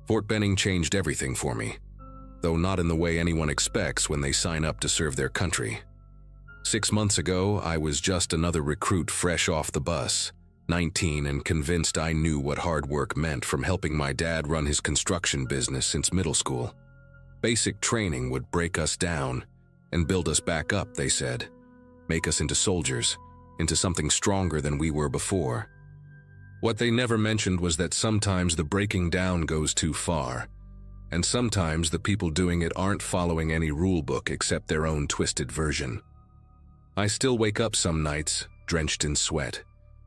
Fort Benning changed everything for me, though not in the way anyone expects when they sign up to serve their country. 6 months ago, I was just another recruit fresh off the bus, 19 and convinced I knew what hard work meant from helping my dad run his construction business since middle school. Basic training would break us down and build us back up, they said, make us into soldiers, into something stronger than we were before. What they never mentioned was that sometimes the breaking down goes too far, and sometimes the people doing it aren't following any rule book except their own twisted version. I still wake up some nights, drenched in sweat,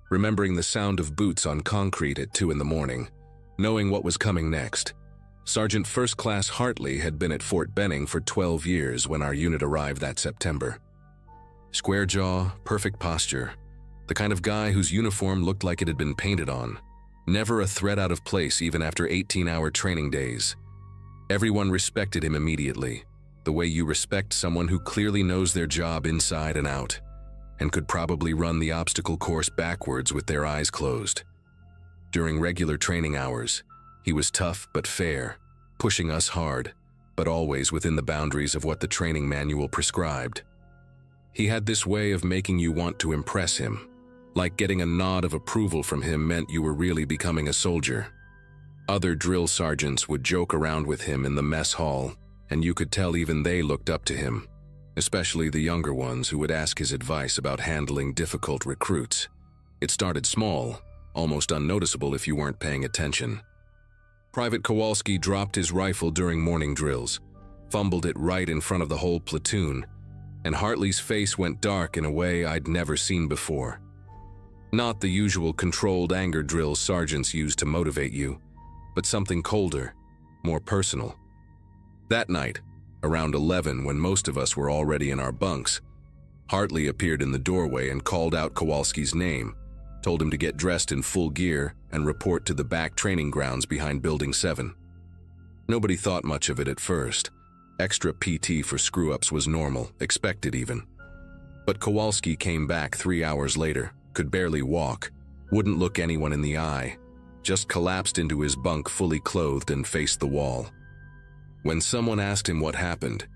remembering the sound of boots on concrete at 2 in the morning, knowing what was coming next. Sergeant First Class Hartley had been at Fort Benning for 12 years when our unit arrived that September. Square jaw, perfect posture, the kind of guy whose uniform looked like it had been painted on, never a thread out of place even after 18-hour training days. Everyone respected him immediately, the way you respect someone who clearly knows their job inside and out, and could probably run the obstacle course backwards with their eyes closed. During regular training hours, he was tough but fair, pushing us hard, but always within the boundaries of what the training manual prescribed. He had this way of making you want to impress him, like getting a nod of approval from him meant you were really becoming a soldier. Other drill sergeants would joke around with him in the mess hall, and you could tell even they looked up to him, especially the younger ones who would ask his advice about handling difficult recruits. It started small, almost unnoticeable if you weren't paying attention. Private Kowalski dropped his rifle during morning drills, fumbled it right in front of the whole platoon, and Hartley's face went dark in a way I'd never seen before. Not the usual controlled anger drills sergeants use to motivate you, but something colder, more personal. That night, around 11 when most of us were already in our bunks, Hartley appeared in the doorway and called out Kowalski's name, told him to get dressed in full gear and report to the back training grounds behind Building 7. Nobody thought much of it at first. Extra PT for screw-ups was normal, expected even. But Kowalski came back 3 hours later, could barely walk, wouldn't look anyone in the eye, just collapsed into his bunk fully clothed and faced the wall. When someone asked him what happened,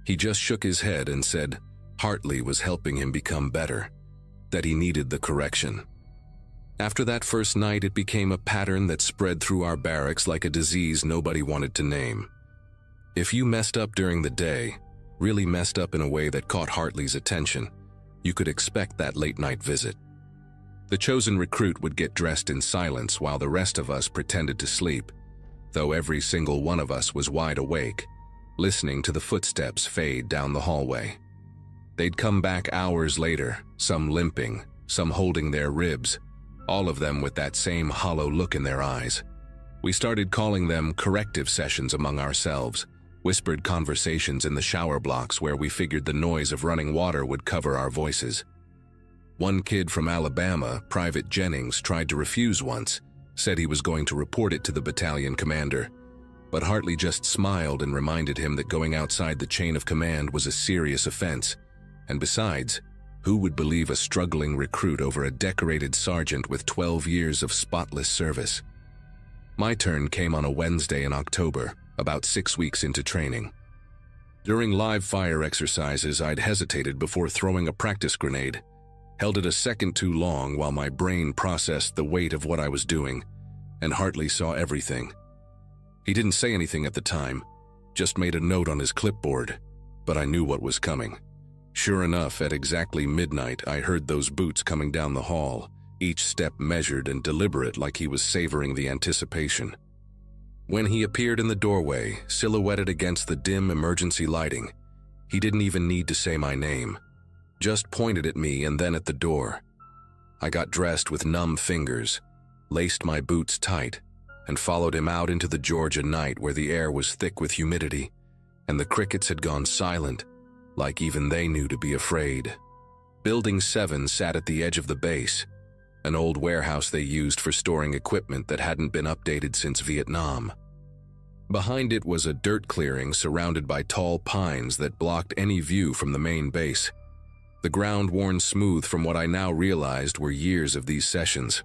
he just shook his head and said Hartley was helping him become better, that he needed the correction. After that first night, it became a pattern that spread through our barracks like a disease nobody wanted to name. If you messed up during the day, really messed up in a way that caught Hartley's attention, you could expect that late-night visit. The chosen recruit would get dressed in silence while the rest of us pretended to sleep, though every single one of us was wide awake, listening to the footsteps fade down the hallway. They'd come back hours later, some limping, some holding their ribs, all of them with that same hollow look in their eyes. We started calling them corrective sessions among ourselves, whispered conversations in the shower blocks where we figured the noise of running water would cover our voices. One kid from Alabama, Private Jennings, tried to refuse once, said he was going to report it to the battalion commander, but Hartley just smiled and reminded him that going outside the chain of command was a serious offense, and besides, who would believe a struggling recruit over a decorated sergeant with 12 years of spotless service? My turn came on a Wednesday in October, about 6 weeks into training. During live fire exercises, I'd hesitated before throwing a practice grenade, held it a second too long while my brain processed the weight of what I was doing, and Hartley saw everything. He didn't say anything at the time, just made a note on his clipboard, but I knew what was coming. Sure enough, at exactly midnight, I heard those boots coming down the hall, each step measured and deliberate like he was savoring the anticipation. When he appeared in the doorway, silhouetted against the dim emergency lighting, he didn't even need to say my name, just pointed at me and then at the door. I got dressed with numb fingers, laced my boots tight, and followed him out into the Georgia night where the air was thick with humidity, and the crickets had gone silent, like even they knew to be afraid. Building 7 sat at the edge of the base, an old warehouse they used for storing equipment that hadn't been updated since Vietnam. Behind it was a dirt clearing surrounded by tall pines that blocked any view from the main base. The ground worn smooth from what I now realized were years of these sessions.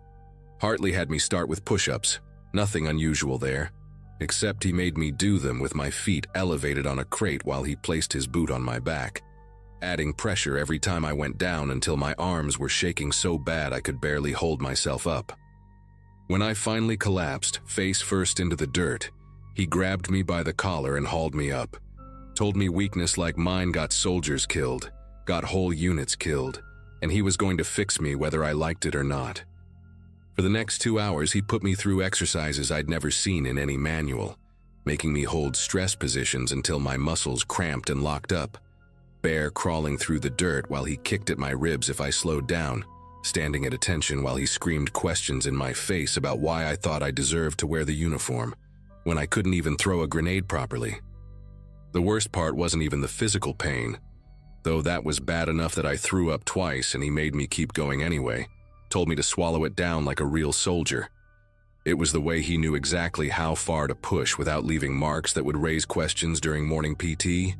Hartley had me start with push-ups, nothing unusual there, except he made me do them with my feet elevated on a crate while he placed his boot on my back, adding pressure every time I went down until my arms were shaking so bad I could barely hold myself up. When I finally collapsed, face first into the dirt, he grabbed me by the collar and hauled me up, told me weakness like mine got soldiers killed, got whole units killed, and he was going to fix me whether I liked it or not. For the next 2 hours, he put me through exercises I'd never seen in any manual, making me hold stress positions until my muscles cramped and locked up, bear crawling through the dirt while he kicked at my ribs if I slowed down, standing at attention while he screamed questions in my face about why I thought I deserved to wear the uniform, when I couldn't even throw a grenade properly. The worst part wasn't even the physical pain, though that was bad enough that I threw up twice and he made me keep going anyway, told me to swallow it down like a real soldier. It was the way he knew exactly how far to push without leaving marks that would raise questions during morning PT.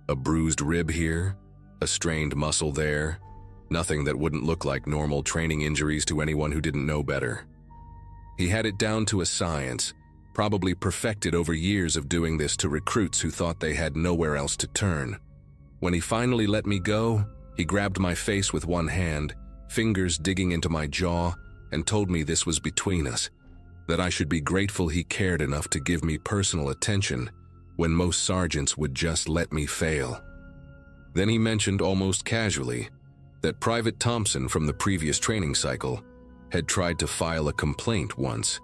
A bruised rib here, a strained muscle there, nothing that wouldn't look like normal training injuries to anyone who didn't know better. He had it down to a science, probably perfected over years of doing this to recruits who thought they had nowhere else to turn. When he finally let me go, he grabbed my face with one hand, fingers digging into my jaw, and told me this was between us, that I should be grateful he cared enough to give me personal attention when most sergeants would just let me fail. Then he mentioned almost casually that Private Thompson from the previous training cycle had tried to file a complaint once,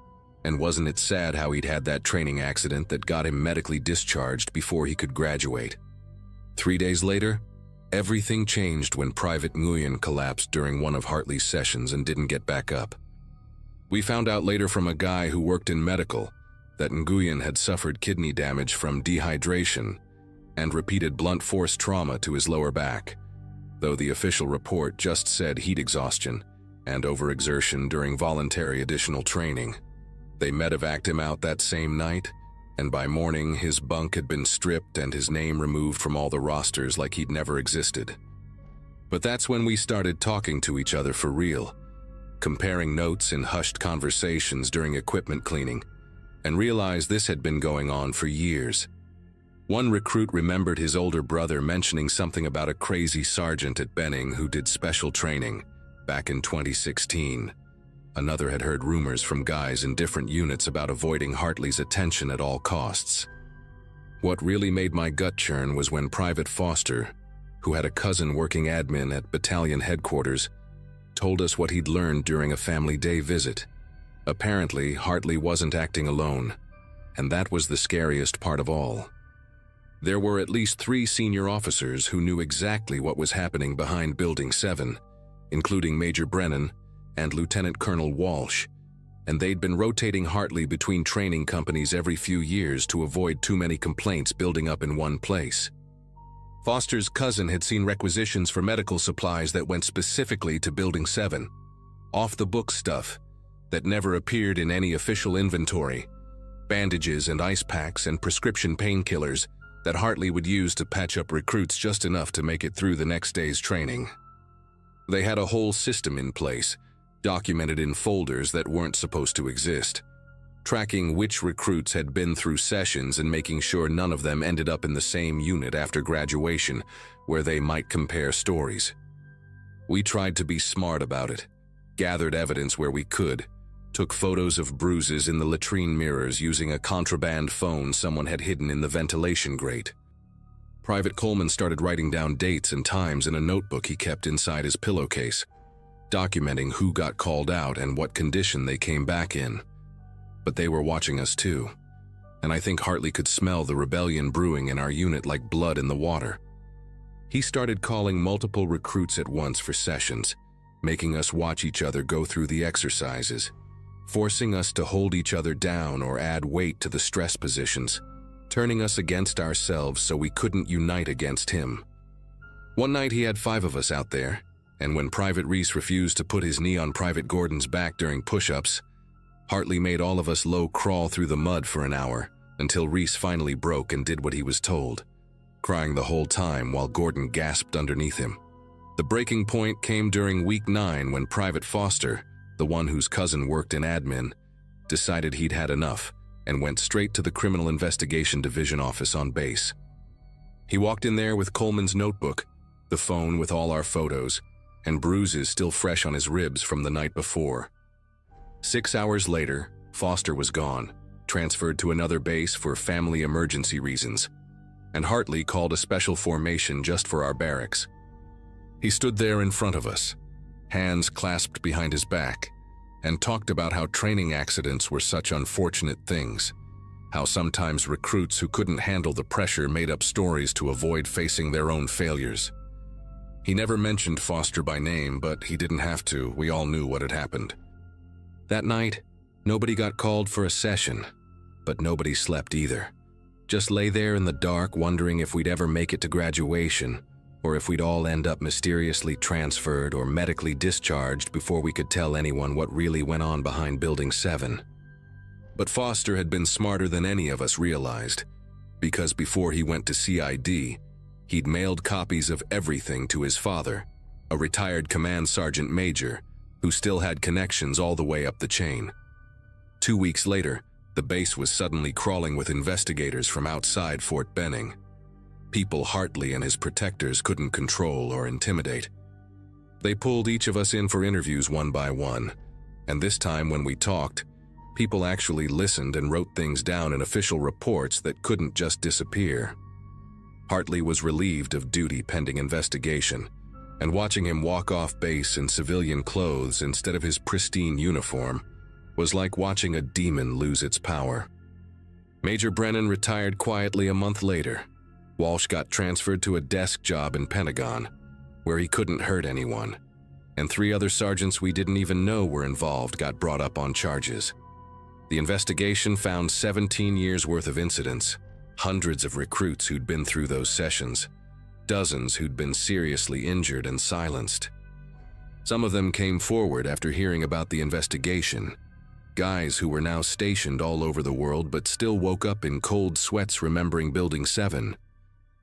and wasn't it sad how he'd had that training accident that got him medically discharged before he could graduate. 3 days later, everything changed when Private Nguyen collapsed during one of Hartley's sessions and didn't get back up. We found out later from a guy who worked in medical that Nguyen had suffered kidney damage from dehydration and repeated blunt force trauma to his lower back, though the official report just said heat exhaustion and overexertion during voluntary additional training. They medevaced him out that same night, and by morning his bunk had been stripped and his name removed from all the rosters like he'd never existed. But that's when we started talking to each other for real, comparing notes in hushed conversations during equipment cleaning, and realized this had been going on for years. One recruit remembered his older brother mentioning something about a crazy sergeant at Benning who did special training back in 2016. Another had heard rumors from guys in different units about avoiding Hartley's attention at all costs. What really made my gut churn was when Private Foster, who had a cousin working admin at battalion headquarters, told us what he'd learned during a family day visit. Apparently, Hartley wasn't acting alone, and that was the scariest part of all. There were at least 3 senior officers who knew exactly what was happening behind Building 7, including Major Brennan and Lieutenant Colonel Walsh, and they'd been rotating Hartley between training companies every few years to avoid too many complaints building up in one place. Foster's cousin had seen requisitions for medical supplies that went specifically to Building 7, off-the-book stuff that never appeared in any official inventory, bandages and ice packs and prescription painkillers that Hartley would use to patch up recruits just enough to make it through the next day's training. They had a whole system in place, documented in folders that weren't supposed to exist, tracking which recruits had been through sessions and making sure none of them ended up in the same unit after graduation, where they might compare stories. We tried to be smart about it, gathered evidence where we could, took photos of bruises in the latrine mirrors using a contraband phone someone had hidden in the ventilation grate. Private Coleman started writing down dates and times in a notebook he kept inside his pillowcase, documenting who got called out and what condition they came back in. But they were watching us too, and I think Hartley could smell the rebellion brewing in our unit like blood in the water. He started calling multiple recruits at once for sessions, making us watch each other go through the exercises, forcing us to hold each other down or add weight to the stress positions, turning us against ourselves so we couldn't unite against him. One night he had 5 of us out there, and when Private Reese refused to put his knee on Private Gordon's back during push-ups, Hartley made all of us low crawl through the mud for an hour until Reese finally broke and did what he was told, crying the whole time while Gordon gasped underneath him. The breaking point came during week 9 when Private Foster, the one whose cousin worked in admin, decided he'd had enough and went straight to the Criminal Investigation Division office on base. He walked in there with Coleman's notebook, the phone with all our photos, and bruises still fresh on his ribs from the night before. 6 hours later, Foster was gone, transferred to another base for family emergency reasons, and Hartley called a special formation just for our barracks. He stood there in front of us, hands clasped behind his back, and talked about how training accidents were such unfortunate things, how sometimes recruits who couldn't handle the pressure made up stories to avoid facing their own failures. He never mentioned Foster by name, but he didn't have to. We all knew what had happened. That night, nobody got called for a session, but nobody slept either. Just lay there in the dark wondering if we'd ever make it to graduation, or if we'd all end up mysteriously transferred or medically discharged before we could tell anyone what really went on behind Building 7. But Foster had been smarter than any of us realized, because before he went to CID, he'd mailed copies of everything to his father, a retired command sergeant major who still had connections all the way up the chain. 2 weeks later, the base was suddenly crawling with investigators from outside Fort Benning, people Hartley and his protectors couldn't control or intimidate. They pulled each of us in for interviews one by one, and this time when we talked, people actually listened and wrote things down in official reports that couldn't just disappear. Hartley was relieved of duty pending investigation, and watching him walk off base in civilian clothes instead of his pristine uniform was like watching a demon lose its power. Major Brennan retired quietly a month later. Walsh got transferred to a desk job in Pentagon, where he couldn't hurt anyone, and 3 other sergeants we didn't even know were involved got brought up on charges. The investigation found 17 years' worth of incidents, hundreds of recruits who'd been through those sessions, dozens who'd been seriously injured and silenced. Some of them came forward after hearing about the investigation, guys who were now stationed all over the world but still woke up in cold sweats remembering Building 7.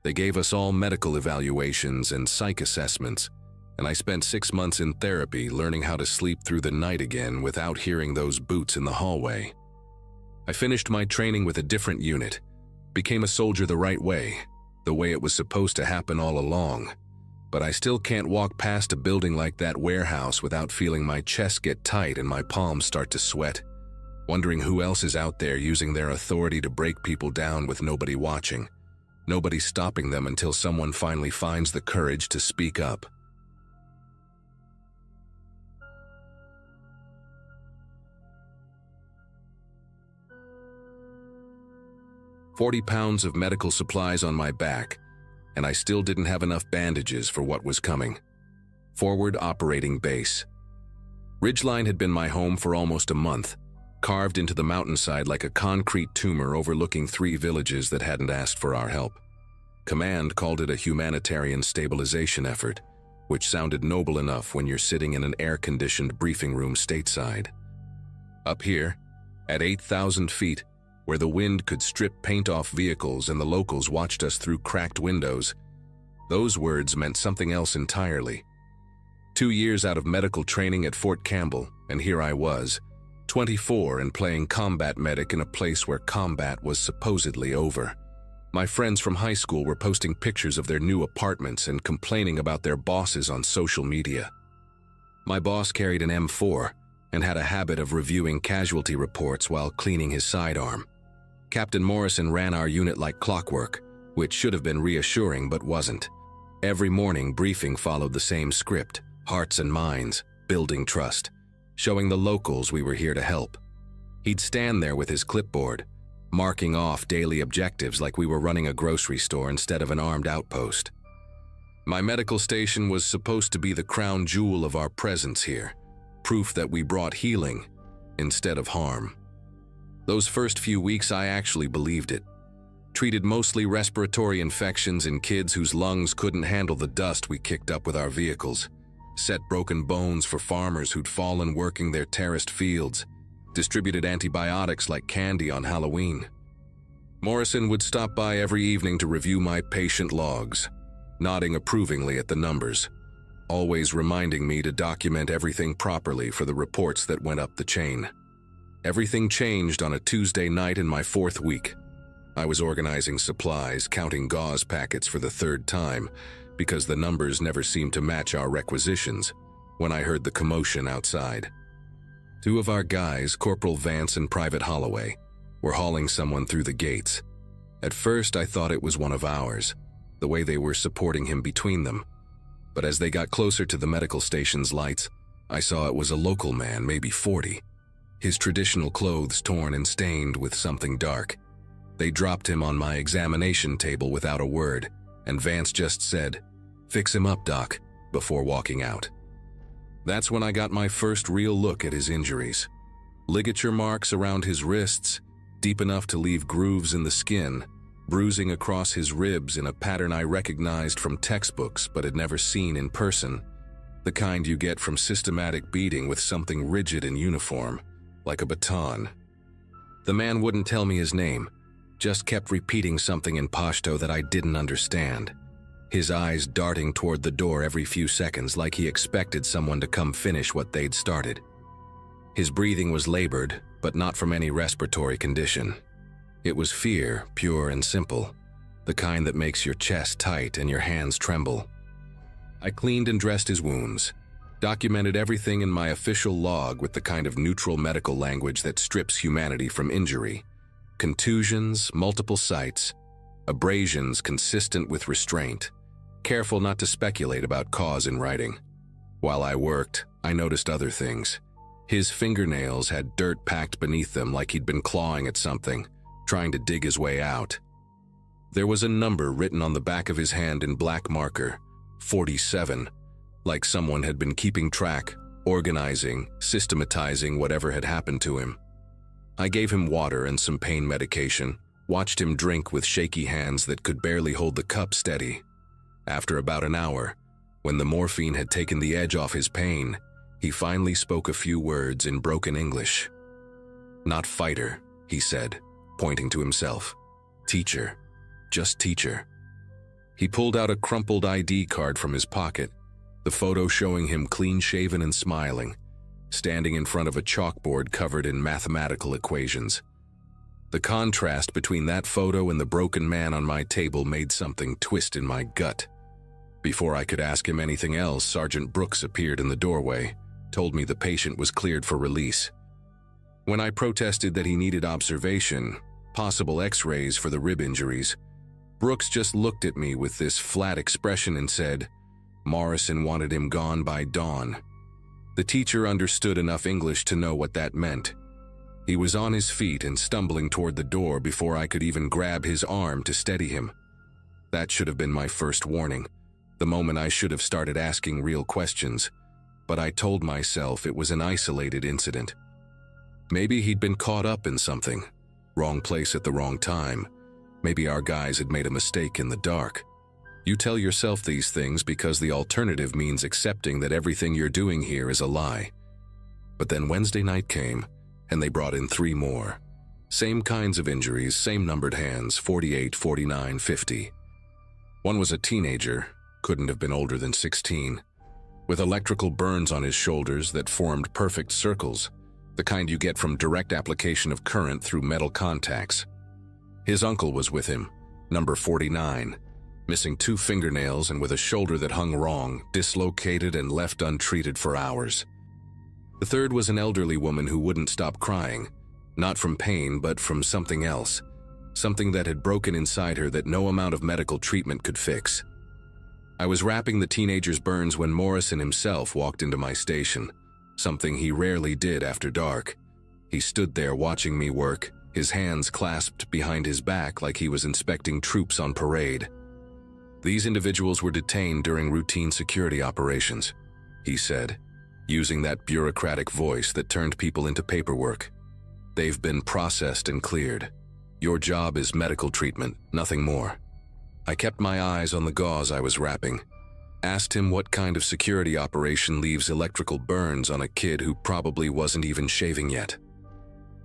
They gave us all medical evaluations and psych assessments, and I spent 6 months in therapy learning how to sleep through the night again without hearing those boots in the hallway. I finished my training with a different unit, became a soldier the right way, the way it was supposed to happen all along. But I still can't walk past a building like that warehouse without feeling my chest get tight and my palms start to sweat, wondering who else is out there using their authority to break people down with nobody watching, nobody stopping them until someone finally finds the courage to speak up. "40 pounds of medical supplies on my back, and I still didn't have enough bandages for what was coming. Forward operating base. Ridgeline had been my home for almost a month, carved into the mountainside like a concrete tumor overlooking 3 villages that hadn't asked for our help. Command called it a humanitarian stabilization effort, which sounded noble enough when you're sitting in an air-conditioned briefing room stateside. Up here, at 8,000 feet, where the wind could strip paint off vehicles and the locals watched us through cracked windows, those words meant something else entirely. 2 years out of medical training at Fort Campbell, and here I was, 24 and playing combat medic in a place where combat was supposedly over. My friends from high school were posting pictures of their new apartments and complaining about their bosses on social media. My boss carried an M4 and had a habit of reviewing casualty reports while cleaning his sidearm. Captain Morrison ran our unit like clockwork, which should have been reassuring but wasn't. Every morning, briefing followed the same script: hearts and minds, building trust, showing the locals we were here to help. He'd stand there with his clipboard, marking off daily objectives like we were running a grocery store instead of an armed outpost. My medical station was supposed to be the crown jewel of our presence here, proof that we brought healing instead of harm. Those first few weeks I actually believed it. Treated mostly respiratory infections in kids whose lungs couldn't handle the dust we kicked up with our vehicles. Set broken bones for farmers who'd fallen working their terraced fields. Distributed antibiotics like candy on Halloween. Morrison would stop by every evening to review my patient logs, nodding approvingly at the numbers, always reminding me to document everything properly for the reports that went up the chain. Everything changed on a Tuesday night in my 4th week. I was organizing supplies, counting gauze packets for the 3rd time, because the numbers never seemed to match our requisitions, when I heard the commotion outside. 2 of our guys, Corporal Vance and Private Holloway, were hauling someone through the gates. At first, I thought it was one of ours, the way they were supporting him between them. But as they got closer to the medical station's lights, I saw it was a local man, maybe 40. His traditional clothes torn and stained with something dark. They dropped him on my examination table without a word, and Vance just said, "Fix him up, Doc," before walking out. That's when I got my first real look at his injuries. Ligature marks around his wrists, deep enough to leave grooves in the skin, bruising across his ribs in a pattern I recognized from textbooks but had never seen in person, the kind you get from systematic beating with something rigid in uniform, like a baton. The man wouldn't tell me his name, just kept repeating something in Pashto that I didn't understand, his eyes darting toward the door every few seconds like he expected someone to come finish what they'd started. His breathing was labored, but not from any respiratory condition. It was fear, pure and simple, the kind that makes your chest tight and your hands tremble. I cleaned and dressed his wounds, documented everything in my official log with the kind of neutral medical language that strips humanity from injury. Contusions, multiple sites, abrasions consistent with restraint, careful not to speculate about cause in writing. While I worked, I noticed other things. His fingernails had dirt packed beneath them like he'd been clawing at something, trying to dig his way out. There was a number written on the back of his hand in black marker, 47, like someone had been keeping track, organizing, systematizing whatever had happened to him. I gave him water and some pain medication, watched him drink with shaky hands that could barely hold the cup steady. After about an hour, when the morphine had taken the edge off his pain, he finally spoke a few words in broken English. "Not fighter," he said, pointing to himself. "Teacher. Just teacher." He pulled out a crumpled ID card from his pocket, the photo showing him clean-shaven and smiling, standing in front of a chalkboard covered in mathematical equations. The contrast between that photo and the broken man on my table made something twist in my gut. Before I could ask him anything else, Sergeant Brooks appeared in the doorway, told me the patient was cleared for release. When I protested that he needed observation, possible x-rays for the rib injuries, Brooks just looked at me with this flat expression and said, Morrison wanted him gone by dawn. The teacher understood enough English to know what that meant. He was on his feet and stumbling toward the door before I could even grab his arm to steady him. That should have been my first warning, the moment I should have started asking real questions, but I told myself it was an isolated incident. Maybe he'd been caught up in something, wrong place at the wrong time. Maybe our guys had made a mistake in the dark. You tell yourself these things because the alternative means accepting that everything you're doing here is a lie. But then Wednesday night came, and they brought in 3 more. Same kinds of injuries, same numbered hands, 48, 49, 50. One was a teenager, couldn't have been older than 16, with electrical burns on his shoulders that formed perfect circles, the kind you get from direct application of current through metal contacts. His uncle was with him, number 49, missing 2 fingernails and with a shoulder that hung wrong, dislocated and left untreated for hours. The third was an elderly woman who wouldn't stop crying, not from pain but from something else, something that had broken inside her that no amount of medical treatment could fix. I was wrapping the teenager's burns when Morrison himself walked into my station, something he rarely did after dark. He stood there watching me work, his hands clasped behind his back like he was inspecting troops on parade. These individuals were detained during routine security operations, he said, using that bureaucratic voice that turned people into paperwork. They've been processed and cleared. Your job is medical treatment, nothing more. I kept my eyes on the gauze I was wrapping, asked him what kind of security operation leaves electrical burns on a kid who probably wasn't even shaving yet.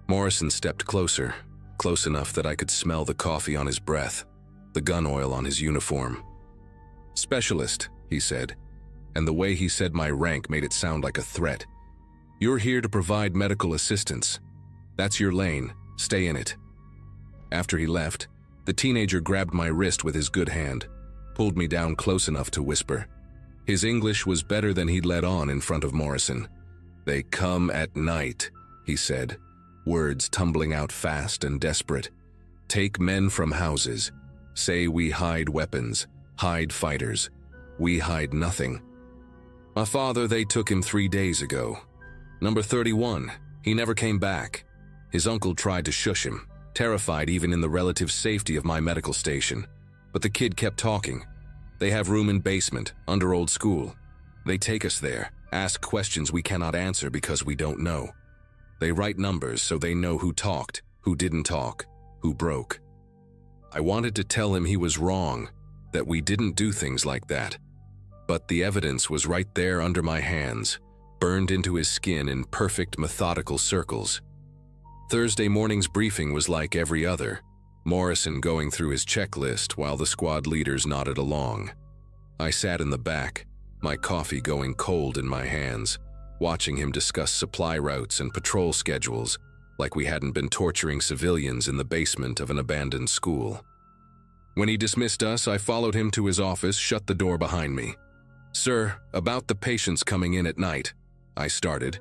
Morrison stepped closer, close enough that I could smell the coffee on his breath, the gun oil on his uniform. Specialist, he said, and the way he said my rank made it sound like a threat. You're here to provide medical assistance. That's your lane. Stay in it." After he left, the teenager grabbed my wrist with his good hand, pulled me down close enough to whisper. His English was better than he'd let on in front of Morrison. "They come at night," he said, words tumbling out fast and desperate. "Take men from houses. Say we hide weapons, hide fighters. We hide nothing. My father, they took him 3 days ago. Number 31, he never came back. His uncle tried to shush him, terrified even in the relative safety of my medical station. But the kid kept talking. They have room in basement, under old school. They take us there, ask questions we cannot answer because we don't know. They write numbers so they know who talked, who didn't talk, who broke." I wanted to tell him he was wrong, that we didn't do things like that. But the evidence was right there under my hands, burned into his skin in perfect methodical circles. Thursday morning's briefing was like every other, Morrison going through his checklist while the squad leaders nodded along. I sat in the back, my coffee going cold in my hands, watching him discuss supply routes and patrol schedules like we hadn't been torturing civilians in the basement of an abandoned school. When he dismissed us, I followed him to his office, shut the door behind me. "Sir, about the patients coming in at night," I started,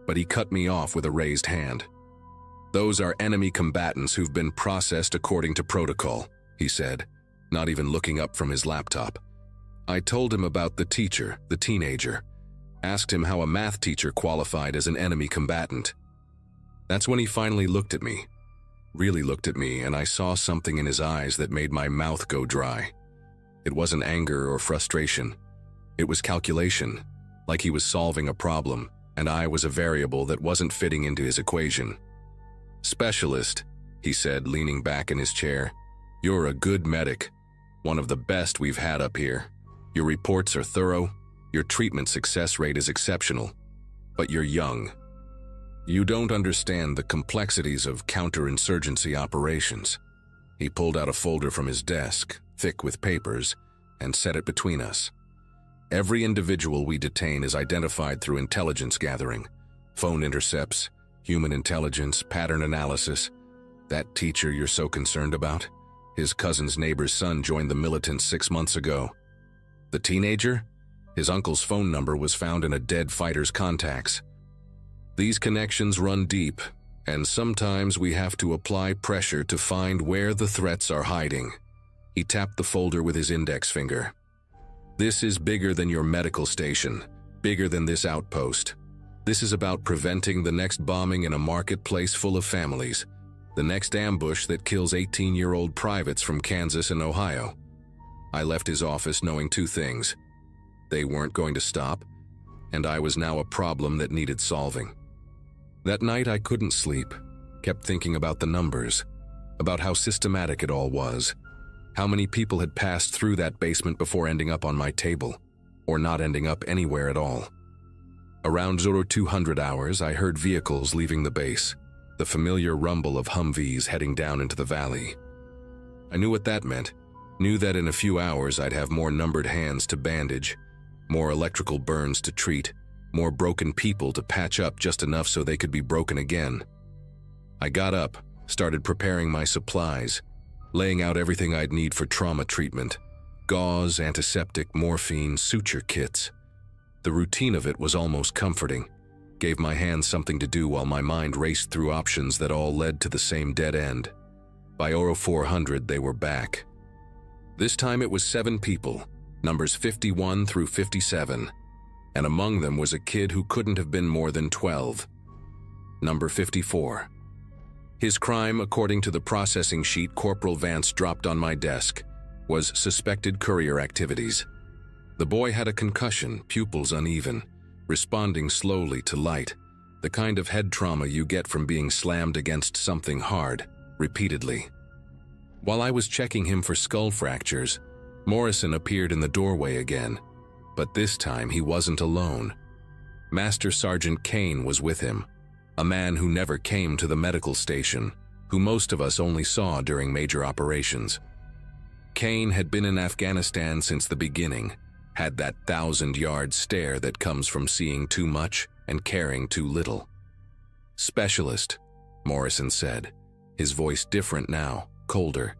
but he cut me off with a raised hand. "Those are enemy combatants who've been processed according to protocol," he said, not even looking up from his laptop. I told him about the teacher, the teenager, asked him how a math teacher qualified as an enemy combatant. That's when he finally looked at me, really looked at me, and I saw something in his eyes that made my mouth go dry. It wasn't anger or frustration. It was calculation, like he was solving a problem, and I was a variable that wasn't fitting into his equation. "Specialist," he said, leaning back in his chair. "You're a good medic, one of the best we've had up here. Your reports are thorough, your treatment success rate is exceptional, but you're young. You don't understand the complexities of counterinsurgency operations." He pulled out a folder from his desk, thick with papers, and set it between us. "Every individual we detain is identified through intelligence gathering, phone intercepts, human intelligence, pattern analysis. That teacher you're so concerned about? His cousin's neighbor's son joined the militants 6 months ago. The teenager? His uncle's phone number was found in a dead fighter's contacts. These connections run deep, and sometimes we have to apply pressure to find where the threats are hiding." He tapped the folder with his index finger. "This is bigger than your medical station, bigger than this outpost. This is about preventing the next bombing in a marketplace full of families, the next ambush that kills 18-year-old privates from Kansas and Ohio." I left his office knowing 2 things. They weren't going to stop, and I was now a problem that needed solving. That night I couldn't sleep, kept thinking about the numbers, about how systematic it all was, how many people had passed through that basement before ending up on my table, or not ending up anywhere at all. Around 0200 hours, I heard vehicles leaving the base, the familiar rumble of Humvees heading down into the valley. I knew what that meant, knew that in a few hours I'd have more numbered hands to bandage, more electrical burns to treat, more broken people to patch up just enough so they could be broken again. I got up, started preparing my supplies, laying out everything I'd need for trauma treatment: gauze, antiseptic, morphine, suture kits. The routine of it was almost comforting, gave my hands something to do while my mind raced through options that all led to the same dead end. By 0400, they were back. This time it was 7 people, numbers 51 through 57, and among them was a kid who couldn't have been more than 12. Number 54. His crime, according to the processing sheet Corporal Vance dropped on my desk, was suspected courier activities. The boy had a concussion, pupils uneven, responding slowly to light, the kind of head trauma you get from being slammed against something hard, repeatedly. While I was checking him for skull fractures, Morrison appeared in the doorway again, but this time he wasn't alone. Master Sergeant Kane was with him, a man who never came to the medical station, who most of us only saw during major operations. Kane had been in Afghanistan since the beginning, had that 1,000-yard stare that comes from seeing too much and caring too little. Specialist, Morrison said, his voice different now, colder.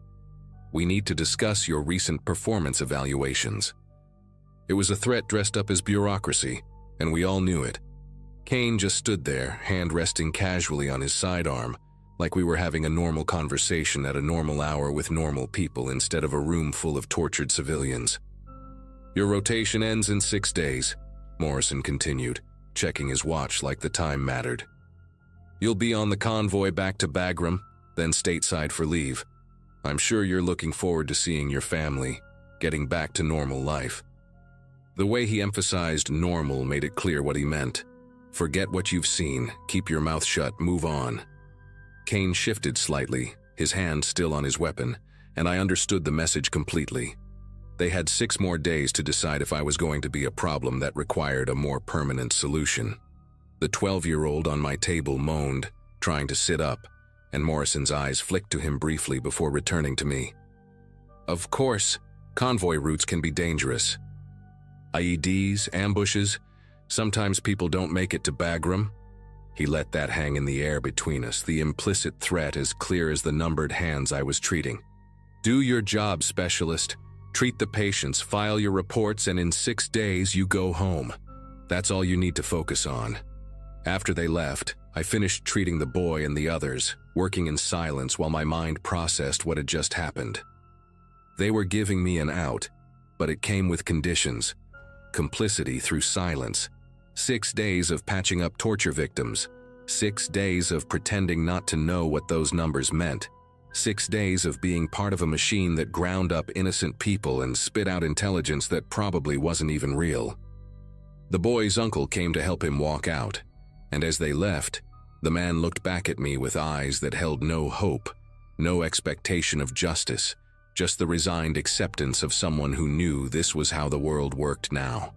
"We need to discuss your recent performance evaluations." It was a threat dressed up as bureaucracy, and we all knew it. Kane just stood there, hand resting casually on his sidearm, like we were having a normal conversation at a normal hour with normal people instead of a room full of tortured civilians. "Your rotation ends in 6 days, Morrison continued, checking his watch like the time mattered. "You'll be on the convoy back to Bagram, then stateside for leave. I'm sure you're looking forward to seeing your family, getting back to normal life." The way he emphasized normal made it clear what he meant. Forget what you've seen, keep your mouth shut, move on. Kane shifted slightly, his hand still on his weapon, and I understood the message completely. They had 6 more days to decide if I was going to be a problem that required a more permanent solution. The 12-year-old on my table moaned, trying to sit up, and Morrison's eyes flicked to him briefly before returning to me. "Of course, convoy routes can be dangerous. IEDs, ambushes, sometimes people don't make it to Bagram." He let that hang in the air between us, the implicit threat as clear as the numbered hands I was treating. "Do your job, specialist. Treat the patients, file your reports, and in 6 days you go home. That's all you need to focus on." After they left, I finished treating the boy and the others, working in silence while my mind processed what had just happened. They were giving me an out, but it came with conditions. Complicity through silence. 6 days of patching up torture victims. 6 days of pretending not to know what those numbers meant. 6 days of being part of a machine that ground up innocent people and spit out intelligence that probably wasn't even real. The boy's uncle came to help him walk out, and as they left, the man looked back at me with eyes that held no hope, no expectation of justice, just the resigned acceptance of someone who knew this was how the world worked now.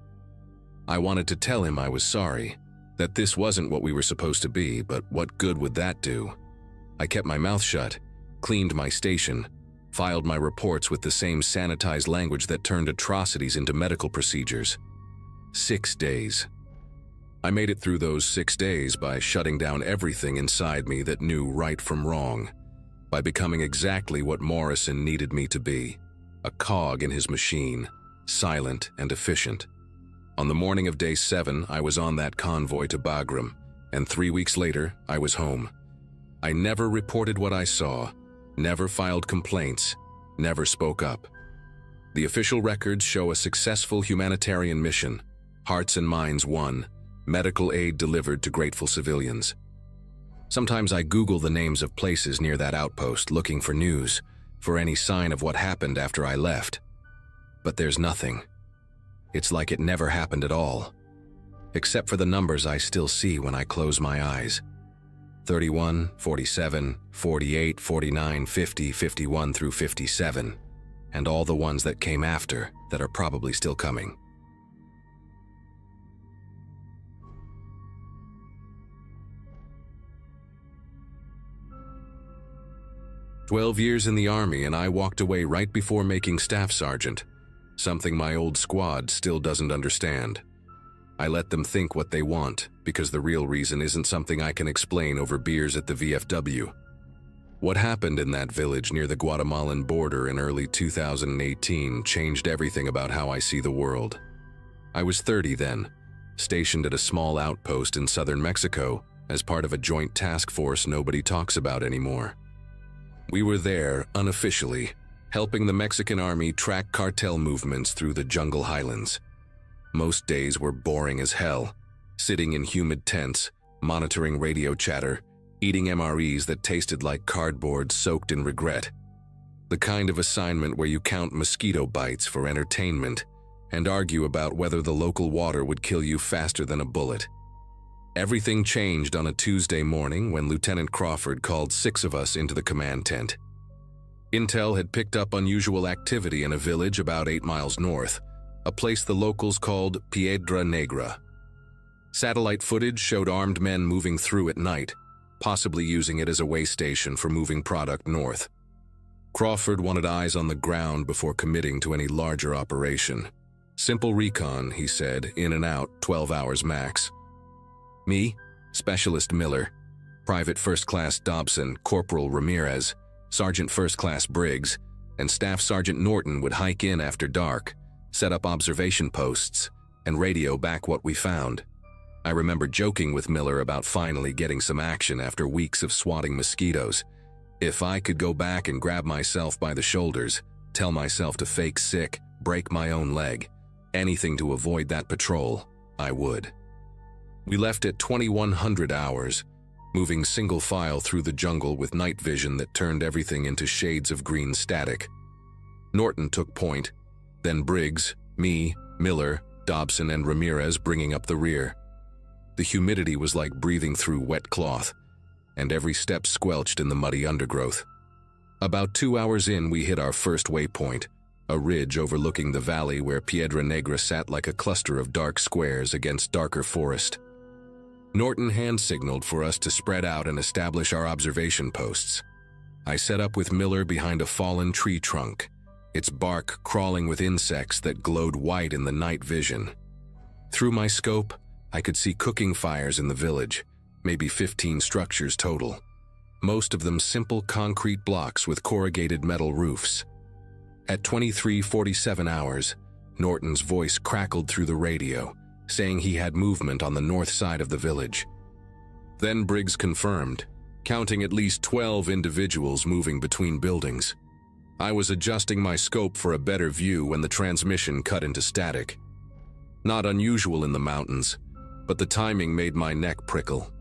I wanted to tell him I was sorry, that this wasn't what we were supposed to be, but what good would that do? I kept my mouth shut, cleaned my station, filed my reports with the same sanitized language that turned atrocities into medical procedures. 6 days. I made it through those 6 days by shutting down everything inside me that knew right from wrong, by becoming exactly what Morrison needed me to be, a cog in his machine, silent and efficient. On the morning of day 7, I was on that convoy to Bagram, and 3 weeks later, I was home. I never reported what I saw, never filed complaints, never spoke up. The official records show a successful humanitarian mission, hearts and minds won, medical aid delivered to grateful civilians. Sometimes I Google the names of places near that outpost looking for news, for any sign of what happened after I left. But there's nothing. It's like it never happened at all, except for the numbers I still see when I close my eyes. 31, 47, 48, 49, 50, 51 through 57, and all the ones that came after that are probably still coming. "12 years in the Army, and I walked away right before making staff sergeant, something my old squad still doesn't understand. I let them think what they want, because the real reason isn't something I can explain over beers at the VFW. What happened in that village near the Guatemalan border in early 2018 changed everything about how I see the world. I was 30 then, stationed at a small outpost in southern Mexico as part of a joint task force nobody talks about anymore. We were there, unofficially, helping the Mexican army track cartel movements through the jungle highlands. Most days were boring as hell, sitting in humid tents, monitoring radio chatter, eating MREs that tasted like cardboard soaked in regret. The kind of assignment where you count mosquito bites for entertainment and argue about whether the local water would kill you faster than a bullet. Everything changed on a Tuesday morning when Lieutenant Crawford called 6 of us into the command tent. Intel had picked up unusual activity in a village about 8 miles north, a place the locals called Piedra Negra. Satellite footage showed armed men moving through at night, possibly using it as a way station for moving product north. Crawford wanted eyes on the ground before committing to any larger operation. Simple recon, he said, in and out, 12 hours max. Me, Specialist Miller, Private First Class Dobson, Corporal Ramirez, Sergeant First Class Briggs, and Staff Sergeant Norton would hike in after dark, set up observation posts, and radio back what we found. I remember joking with Miller about finally getting some action after weeks of swatting mosquitoes. If I could go back and grab myself by the shoulders, tell myself to fake sick, break my own leg, anything to avoid that patrol, I would. We left at 2100 hours, moving single file through the jungle with night vision that turned everything into shades of green static. Norton took point, then Briggs, me, Miller, Dobson, and Ramirez bringing up the rear. The humidity was like breathing through wet cloth, and every step squelched in the muddy undergrowth. About 2 hours in, we hit our first waypoint, a ridge overlooking the valley where Piedra Negra sat like a cluster of dark squares against darker forest. Norton hand-signaled for us to spread out and establish our observation posts. I set up with Miller behind a fallen tree trunk, its bark crawling with insects that glowed white in the night vision. Through my scope, I could see cooking fires in the village, maybe 15 structures total, most of them simple concrete blocks with corrugated metal roofs. At 23:47 hours, Norton's voice crackled through the radio, saying he had movement on the north side of the village. Then Briggs confirmed, counting at least 12 individuals moving between buildings. I was adjusting my scope for a better view when the transmission cut into static. Not unusual in the mountains, but the timing made my neck prickle.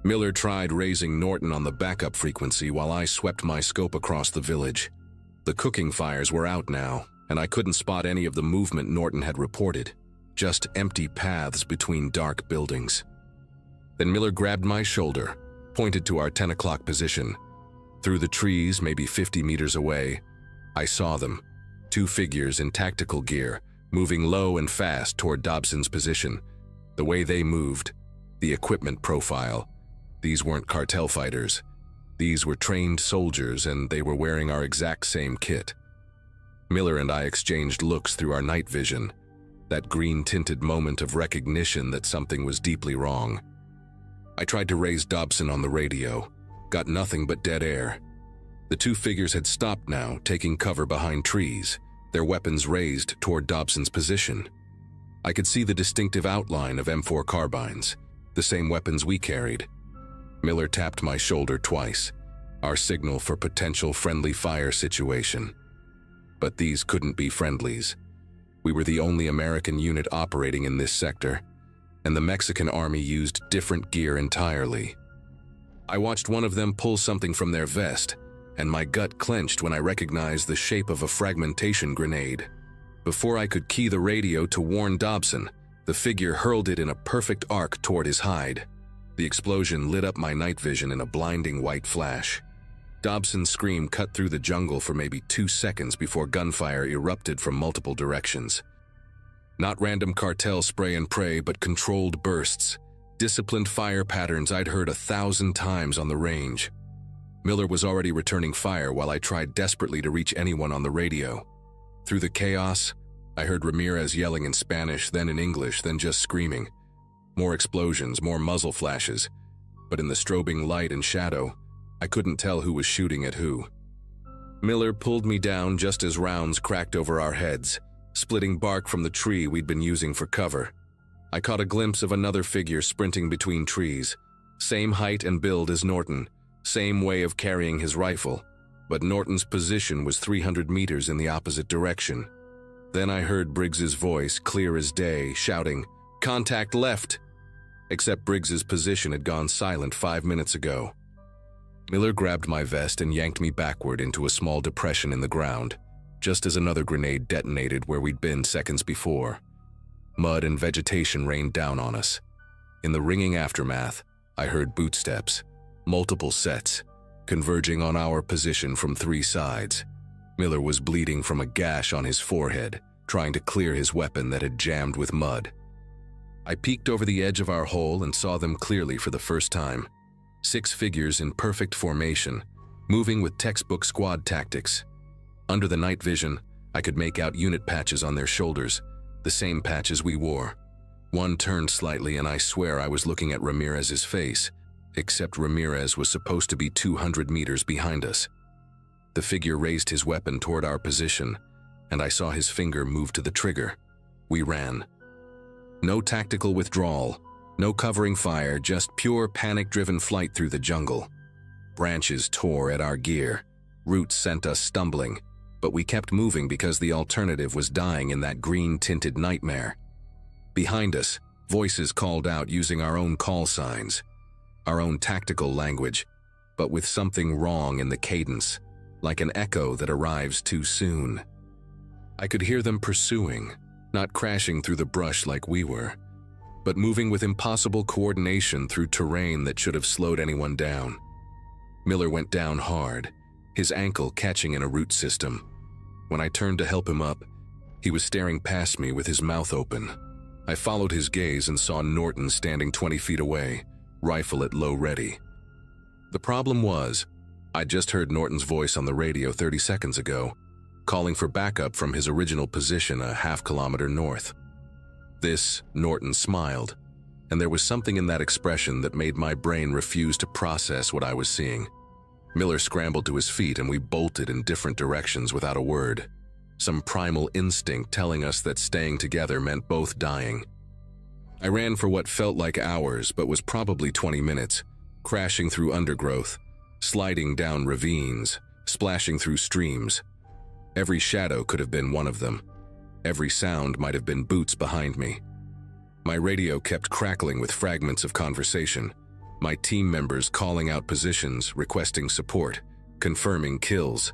Miller tried raising Norton on the backup frequency while I swept my scope across the village. The cooking fires were out now, and I couldn't spot any of the movement Norton had reported, just empty paths between dark buildings. Then Miller grabbed my shoulder, pointed to our 10 o'clock position. Through the trees, maybe 50 meters away, I saw them, 2 figures in tactical gear, moving low and fast toward Dobson's position. The way they moved, the equipment profile, these weren't cartel fighters. These were trained soldiers, and they were wearing our exact same kit. Miller and I exchanged looks through our night vision, that green-tinted moment of recognition that something was deeply wrong. I tried to raise Dobson on the radio, got nothing but dead air. The 2 figures had stopped now, taking cover behind trees, their weapons raised toward Dobson's position. I could see the distinctive outline of M4 carbines, the same weapons we carried. Miller tapped my shoulder twice, our signal for potential friendly fire situation. But these couldn't be friendlies. We were the only American unit operating in this sector, and the Mexican army used different gear entirely. I watched one of them pull something from their vest, and my gut clenched when I recognized the shape of a fragmentation grenade. Before I could key the radio to warn Dobson, the figure hurled it in a perfect arc toward his hide. The explosion lit up my night vision in a blinding white flash. Dobson's scream cut through the jungle for maybe 2 seconds before gunfire erupted from multiple directions. Not random cartel spray and pray, but controlled bursts, disciplined fire patterns I'd heard 1,000 times on the range. Miller was already returning fire while I tried desperately to reach anyone on the radio. Through the chaos, I heard Ramirez yelling in Spanish, then in English, then just screaming. More explosions, more muzzle flashes, but in the strobing light and shadow, I couldn't tell who was shooting at who. Miller pulled me down just as rounds cracked over our heads, splitting bark from the tree we'd been using for cover. I caught a glimpse of another figure sprinting between trees, same height and build as Norton, same way of carrying his rifle, but Norton's position was 300 meters in the opposite direction. Then I heard Briggs's voice, clear as day, shouting, "Contact left!" Except Briggs's position had gone silent 5 minutes ago. Miller grabbed my vest and yanked me backward into a small depression in the ground, just as another grenade detonated where we'd been seconds before. Mud and vegetation rained down on us. In the ringing aftermath, I heard bootsteps, multiple sets, converging on our position from 3 sides. Miller was bleeding from a gash on his forehead, trying to clear his weapon that had jammed with mud. I peeked over the edge of our hole and saw them clearly for the first time. 6 figures in perfect formation, moving with textbook squad tactics. Under the night vision, I could make out unit patches on their shoulders, the same patches we wore. One turned slightly and I swear I was looking at Ramirez's face, except Ramirez was supposed to be 200 meters behind us. The figure raised his weapon toward our position, and I saw his finger move to the trigger. We ran. No tactical withdrawal, no covering fire, just pure panic-driven flight through the jungle. Branches tore at our gear. Roots sent us stumbling, but we kept moving because the alternative was dying in that green-tinted nightmare. Behind us, voices called out using our own call signs, our own tactical language, but with something wrong in the cadence, like an echo that arrives too soon. I could hear them pursuing, not crashing through the brush like we were, but moving with impossible coordination through terrain that should have slowed anyone down. Miller went down hard, his ankle catching in a root system. When I turned to help him up, he was staring past me with his mouth open. I followed his gaze and saw Norton standing 20 feet away, rifle at low ready. The problem was, I'd just heard Norton's voice on the radio 30 seconds ago, calling for backup from his original position a half-kilometer north. This, Norton smiled, and there was something in that expression that made my brain refuse to process what I was seeing. Miller scrambled to his feet and we bolted in different directions without a word, some primal instinct telling us that staying together meant both dying. I ran for what felt like hours but was probably 20 minutes, crashing through undergrowth, sliding down ravines, splashing through streams. Every shadow could have been one of them. Every sound might have been boots behind me. My radio kept crackling with fragments of conversation, my team members calling out positions, requesting support, confirming kills,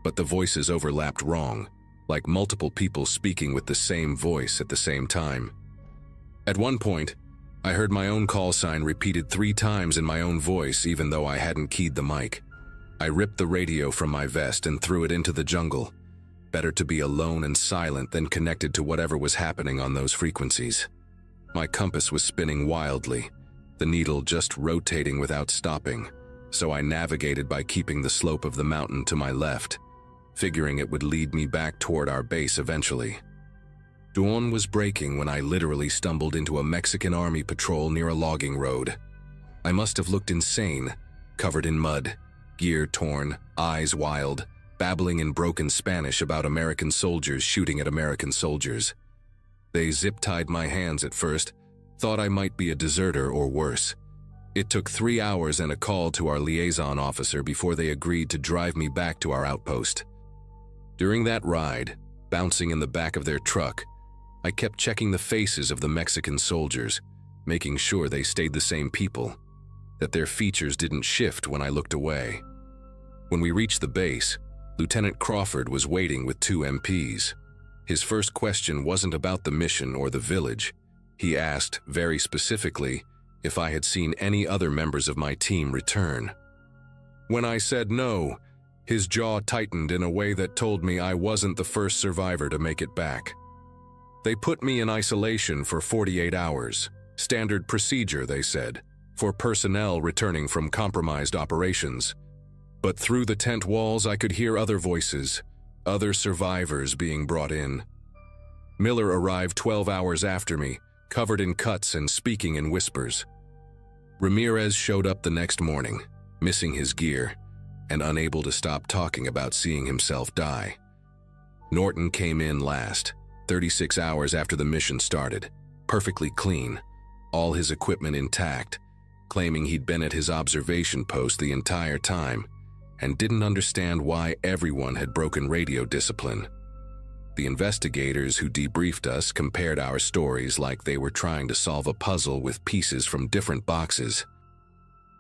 but the voices overlapped wrong, like multiple people speaking with the same voice at the same time. At one point, I heard my own call sign repeated 3 times in my own voice even though I hadn't keyed the mic. I ripped the radio from my vest and threw it into the jungle. Better to be alone and silent than connected to whatever was happening on those frequencies. My compass was spinning wildly, the needle just rotating without stopping, so I navigated by keeping the slope of the mountain to my left, figuring it would lead me back toward our base eventually. Dawn was breaking when I literally stumbled into a Mexican army patrol near a logging road. I must have looked insane, covered in mud, gear torn, eyes wild, babbling in broken Spanish about American soldiers shooting at American soldiers. They zip-tied my hands at first, thought I might be a deserter or worse. It took 3 hours and a call to our liaison officer before they agreed to drive me back to our outpost. During that ride, bouncing in the back of their truck, I kept checking the faces of the Mexican soldiers, making sure they stayed the same people, that their features didn't shift when I looked away. When we reached the base, Lieutenant Crawford was waiting with 2 MPs. His first question wasn't about the mission or the village. He asked, very specifically, if I had seen any other members of my team return. When I said no, his jaw tightened in a way that told me I wasn't the first survivor to make it back. They put me in isolation for 48 hours. Standard procedure, they said, for personnel returning from compromised operations. But through the tent walls I could hear other voices, other survivors being brought in. Miller arrived 12 hours after me, covered in cuts and speaking in whispers. Ramirez showed up the next morning, missing his gear, and unable to stop talking about seeing himself die. Norton came in last, 36 hours after the mission started, perfectly clean, all his equipment intact, claiming he'd been at his observation post the entire time and didn't understand why everyone had broken radio discipline. The investigators who debriefed us compared our stories like they were trying to solve a puzzle with pieces from different boxes.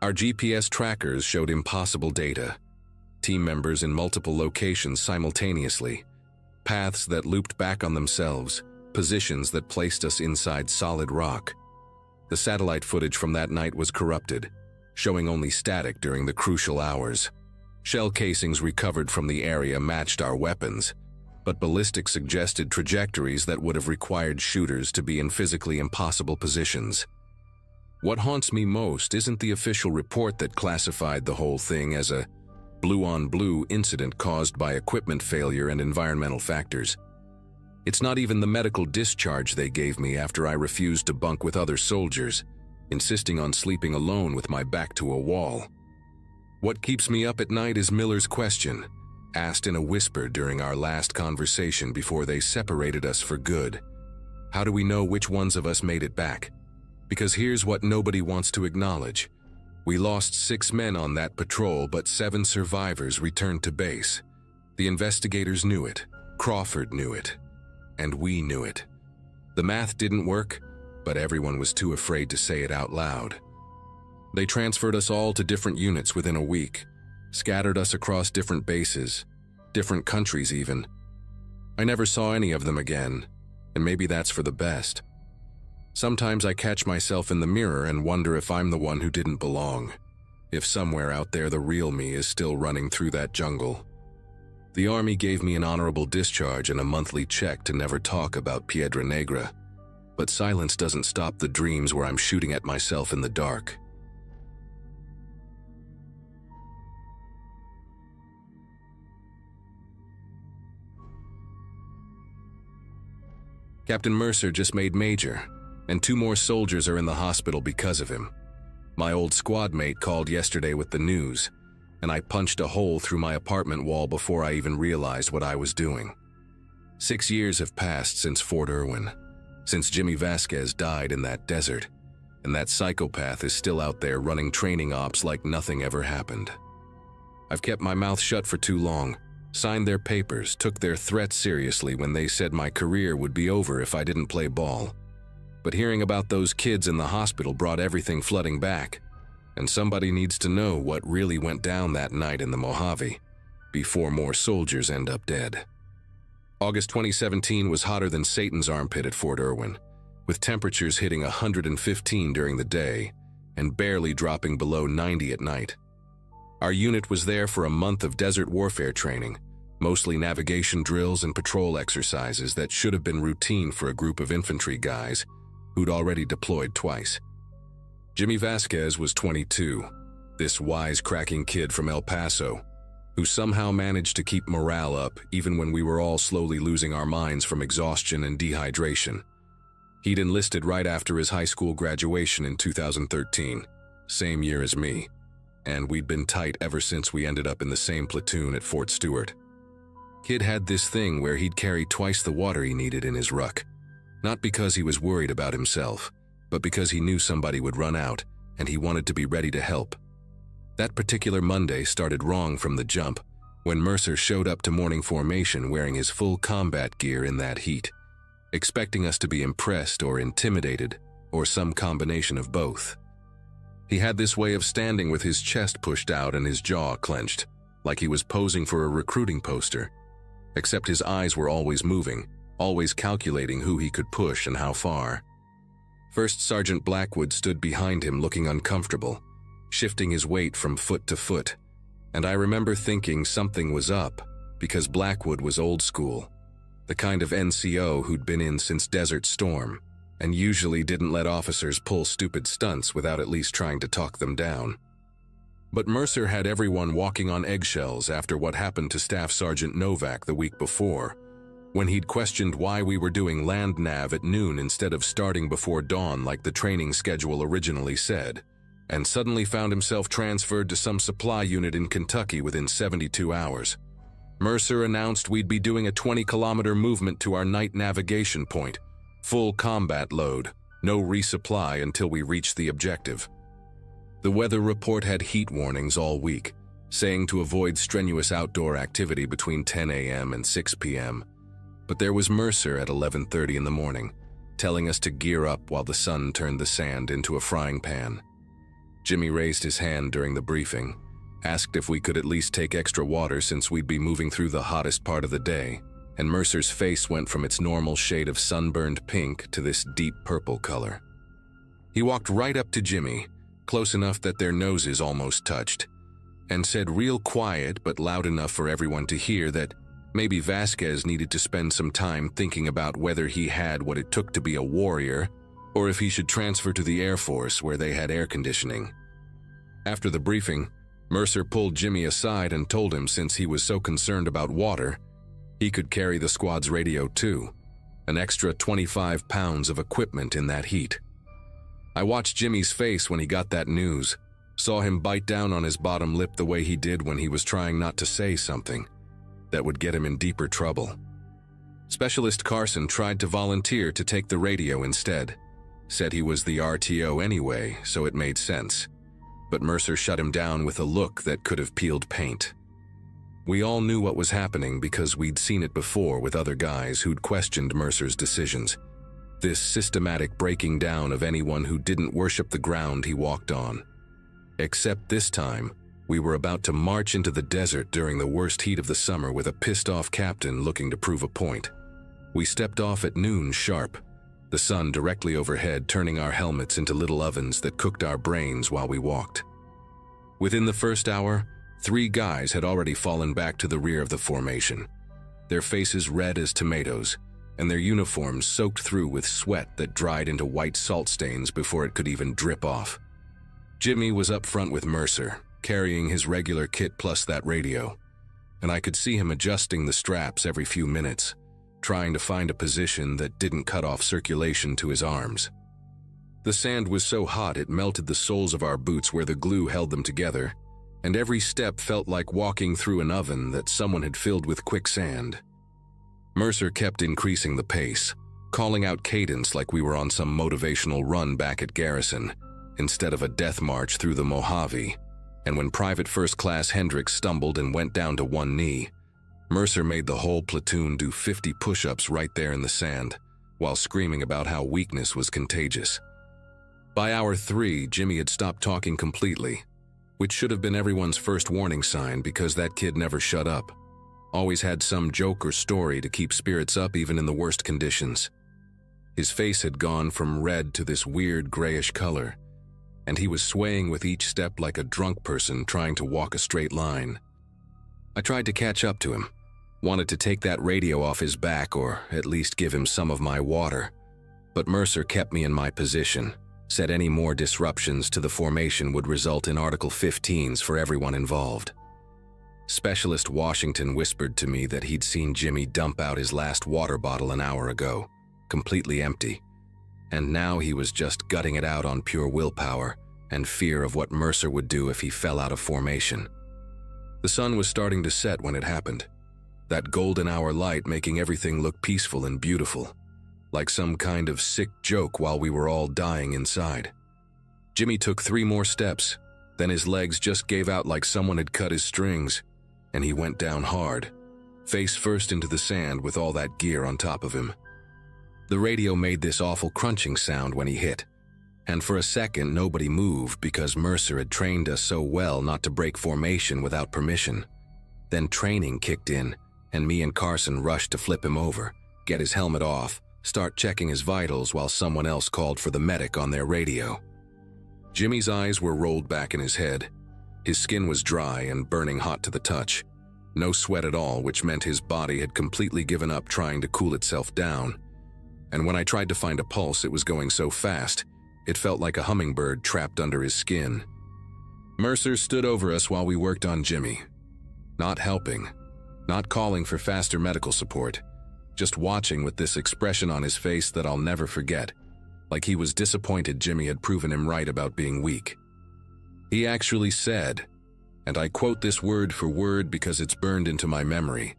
Our GPS trackers showed impossible data, team members in multiple locations simultaneously, paths that looped back on themselves, positions that placed us inside solid rock. The satellite footage from that night was corrupted, showing only static during the crucial hours. Shell casings recovered from the area matched our weapons, but ballistics suggested trajectories that would have required shooters to be in physically impossible positions. What haunts me most isn't the official report that classified the whole thing as a blue-on-blue incident caused by equipment failure and environmental factors. It's not even the medical discharge they gave me after I refused to bunk with other soldiers. insisting on sleeping alone with my back to a wall. What keeps me up at night is Miller's question, asked in a whisper during our last conversation before they separated us for good. How do we know which ones of us made it back? Because here's what nobody wants to acknowledge. We lost 6 men on that patrol, but 7 survivors returned to base. The investigators knew it, Crawford knew it, and we knew it. The math didn't work, but everyone was too afraid to say it out loud. They transferred us all to different units within a week, scattered us across different bases, different countries even. I never saw any of them again, and maybe that's for the best. Sometimes I catch myself in the mirror and wonder if I'm the one who didn't belong, if somewhere out there the real me is still running through that jungle. The Army gave me an honorable discharge and a monthly check to never talk about Piedra Negra, but silence doesn't stop the dreams where I'm shooting at myself in the dark. Captain Mercer just made Major, and 2 more soldiers are in the hospital because of him. My old squad mate called yesterday with the news, and I punched a hole through my apartment wall before I even realized what I was doing. 6 years have passed since Fort Irwin, since Jimmy Vasquez died in that desert, and that psychopath is still out there running training ops like nothing ever happened. I've kept my mouth shut for too long, signed their papers, took their threats seriously when they said my career would be over if I didn't play ball. But hearing about those kids in the hospital brought everything flooding back, and somebody needs to know what really went down that night in the Mojave, before more soldiers end up dead. August 2017 was hotter than Satan's armpit at Fort Irwin, with temperatures hitting 115 during the day and barely dropping below 90 at night. Our unit was there for a month of desert warfare training, mostly navigation drills and patrol exercises that should have been routine for a group of infantry guys who'd already deployed twice. Jimmy Vasquez was 22, this wisecracking kid from El Paso, who somehow managed to keep morale up even when we were all slowly losing our minds from exhaustion and dehydration. He'd enlisted right after his high school graduation in 2013, same year as me, and we'd been tight ever since we ended up in the same platoon at Fort Stewart. Kid had this thing where he'd carry twice the water he needed in his ruck, not because he was worried about himself, but because he knew somebody would run out and he wanted to be ready to help. That particular Monday started wrong from the jump when Mercer showed up to morning formation wearing his full combat gear in that heat, expecting us to be impressed or intimidated or some combination of both. He had this way of standing with his chest pushed out and his jaw clenched, like he was posing for a recruiting poster, except his eyes were always moving, always calculating who he could push and how far. First Sergeant Blackwood stood behind him looking uncomfortable, shifting his weight from foot to foot, and I remember thinking something was up because Blackwood was old school, the kind of NCO who'd been in since Desert Storm, and usually didn't let officers pull stupid stunts without at least trying to talk them down. But Mercer had everyone walking on eggshells after what happened to Staff Sergeant Novak the week before, when he'd questioned why we were doing land nav at noon instead of starting before dawn like the training schedule originally said, and suddenly found himself transferred to some supply unit in Kentucky within 72 hours. Mercer announced we'd be doing a 20-kilometer movement to our night navigation point, full combat load, no resupply until we reached the objective. The weather report had heat warnings all week, saying to avoid strenuous outdoor activity between 10 a.m. and 6 p.m., but there was Mercer at 11:30 in the morning, telling us to gear up while the sun turned the sand into a frying pan. Jimmy raised his hand during the briefing, asked if we could at least take extra water since we'd be moving through the hottest part of the day, and Mercer's face went from its normal shade of sunburned pink to this deep purple color. He walked right up to Jimmy, close enough that their noses almost touched, and said real quiet but loud enough for everyone to hear that maybe Vasquez needed to spend some time thinking about whether he had what it took to be a warrior or if he should transfer to the Air Force where they had air conditioning. After the briefing, Mercer pulled Jimmy aside and told him since he was so concerned about water, he could carry the squad's radio too, an extra 25 pounds of equipment in that heat. I watched Jimmy's face when he got that news, saw him bite down on his bottom lip the way he did when he was trying not to say something that would get him in deeper trouble. Specialist Carson tried to volunteer to take the radio instead. Said he was the RTO anyway, so it made sense. But Mercer shut him down with a look that could have peeled paint. We all knew what was happening because we'd seen it before with other guys who'd questioned Mercer's decisions. This systematic breaking down of anyone who didn't worship the ground he walked on. Except this time, we were about to march into the desert during the worst heat of the summer with a pissed-off captain looking to prove a point. We stepped off at noon sharp, the sun directly overhead turning our helmets into little ovens that cooked our brains while we walked. Within the first hour, 3 guys had already fallen back to the rear of the formation, their faces red as tomatoes, and their uniforms soaked through with sweat that dried into white salt stains before it could even drip off. Jimmy was up front with Mercer, carrying his regular kit plus that radio, and I could see him adjusting the straps every few minutes, trying to find a position that didn't cut off circulation to his arms. The sand was so hot it melted the soles of our boots where the glue held them together, and every step felt like walking through an oven that someone had filled with quicksand. Mercer kept increasing the pace, calling out cadence like we were on some motivational run back at Garrison, instead of a death march through the Mojave, and when Private First Class Hendricks stumbled and went down to one knee, Mercer made the whole platoon do 50 push-ups right there in the sand, while screaming about how weakness was contagious. By hour 3, Jimmy had stopped talking completely, which should have been everyone's first warning sign because that kid never shut up. Always had some joke or story to keep spirits up even in the worst conditions. His face had gone from red to this weird grayish color, and he was swaying with each step like a drunk person trying to walk a straight line. I tried to catch up to him, wanted to take that radio off his back or at least give him some of my water, but Mercer kept me in my position, said any more disruptions to the formation would result in Article 15s for everyone involved. Specialist Washington whispered to me that he'd seen Jimmy dump out his last water bottle an hour ago, completely empty, and now he was just gutting it out on pure willpower and fear of what Mercer would do if he fell out of formation. The sun was starting to set when it happened, that golden hour light making everything look peaceful and beautiful, like some kind of sick joke while we were all dying inside. Jimmy took 3 more steps, then his legs just gave out like someone had cut his strings, and he went down hard, face first into the sand with all that gear on top of him. The radio made this awful crunching sound when he hit, and for a second nobody moved because Mercer had trained us so well not to break formation without permission. Then training kicked in, and me and Carson rushed to flip him over, get his helmet off, start checking his vitals while someone else called for the medic on their radio. Jimmy's eyes were rolled back in his head. His skin was dry and burning hot to the touch. No sweat at all, which meant his body had completely given up trying to cool itself down. And when I tried to find a pulse, it was going so fast, it felt like a hummingbird trapped under his skin. Mercer stood over us while we worked on Jimmy. Not helping, not calling for faster medical support, just watching with this expression on his face that I'll never forget, like he was disappointed Jimmy had proven him right about being weak. He actually said, and I quote this word for word because it's burned into my memory,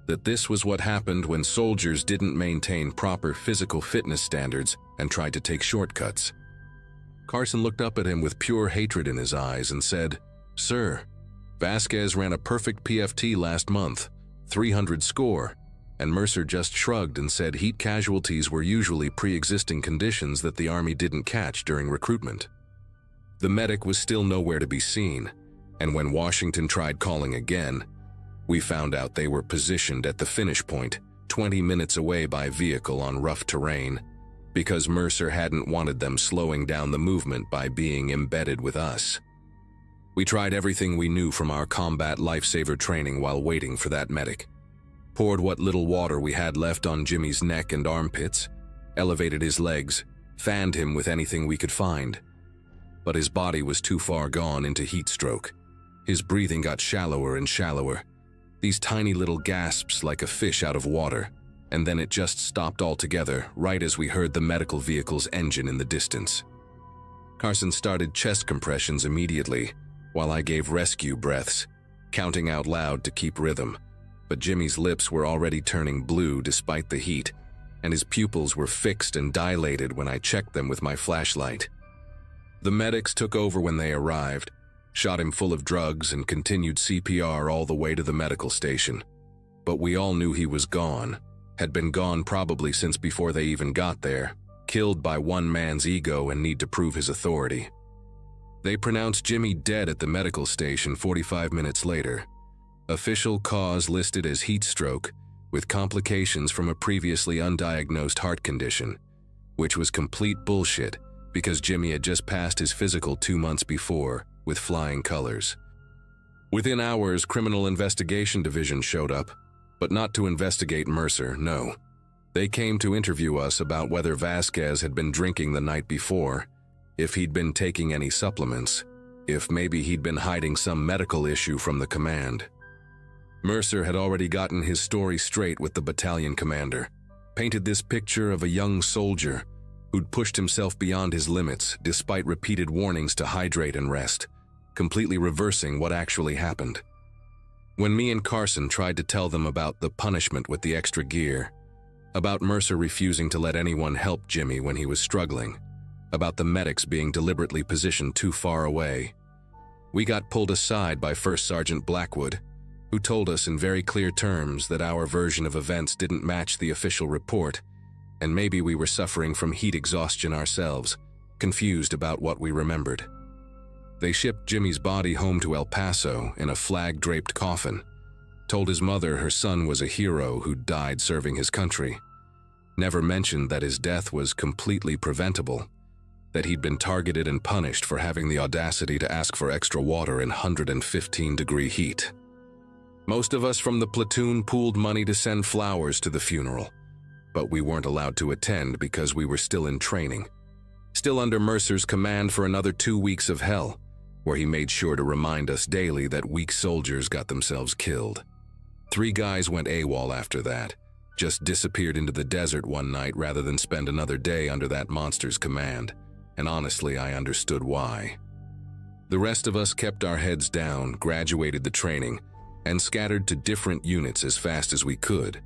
that this was what happened when soldiers didn't maintain proper physical fitness standards and tried to take shortcuts. Carson looked up at him with pure hatred in his eyes and said, "Sir, Vasquez ran a perfect PFT last month, 300 score, and Mercer just shrugged and said heat casualties were usually pre-existing conditions that the Army didn't catch during recruitment." The medic was still nowhere to be seen, and when Washington tried calling again, we found out they were positioned at the finish point, 20 minutes away by vehicle on rough terrain, because Mercer hadn't wanted them slowing down the movement by being embedded with us. We tried everything we knew from our combat lifesaver training while waiting for that medic. Poured what little water we had left on Jimmy's neck and armpits, elevated his legs, fanned him with anything we could find. But his body was too far gone into heat stroke. His breathing got shallower and shallower, these tiny little gasps like a fish out of water, and then it just stopped altogether right as we heard the medical vehicle's engine in the distance. Carson started chest compressions immediately, while I gave rescue breaths, counting out loud to keep rhythm. But Jimmy's lips were already turning blue despite the heat, and his pupils were fixed and dilated when I checked them with my flashlight. The medics took over when they arrived, shot him full of drugs, and continued CPR all the way to the medical station. But we all knew he was gone, had been gone probably since before they even got there, killed by one man's ego and need to prove his authority. They pronounced Jimmy dead at the medical station 45 minutes later. Official cause listed as heat stroke, with complications from a previously undiagnosed heart condition, which was complete bullshit because Jimmy had just passed his physical 2 months before with flying colors. Within hours, Criminal Investigation Division showed up, but not to investigate Mercer, no. They came to interview us about whether Vasquez had been drinking the night before, if he'd been taking any supplements, if maybe he'd been hiding some medical issue from the command. Mercer had already gotten his story straight with the battalion commander, painted this picture of a young soldier who'd pushed himself beyond his limits despite repeated warnings to hydrate and rest, completely reversing what actually happened. When me and Carson tried to tell them about the punishment with the extra gear, about Mercer refusing to let anyone help Jimmy when he was struggling, about the medics being deliberately positioned too far away, we got pulled aside by First Sergeant Blackwood, who told us in very clear terms that our version of events didn't match the official report, and maybe we were suffering from heat exhaustion ourselves, confused about what we remembered. They shipped Jimmy's body home to El Paso in a flag-draped coffin, told his mother her son was a hero who died serving his country, never mentioned that his death was completely preventable, that he'd been targeted and punished for having the audacity to ask for extra water in 115-degree heat. Most of us from the platoon pooled money to send flowers to the funeral, but we weren't allowed to attend because we were still in training, still under Mercer's command for another 2 weeks of hell, where he made sure to remind us daily that weak soldiers got themselves killed. 3 guys went AWOL after that, just disappeared into the desert one night rather than spend another day under that monster's command, and honestly, I understood why. The rest of us kept our heads down, graduated the training, and scattered to different units as fast as we could,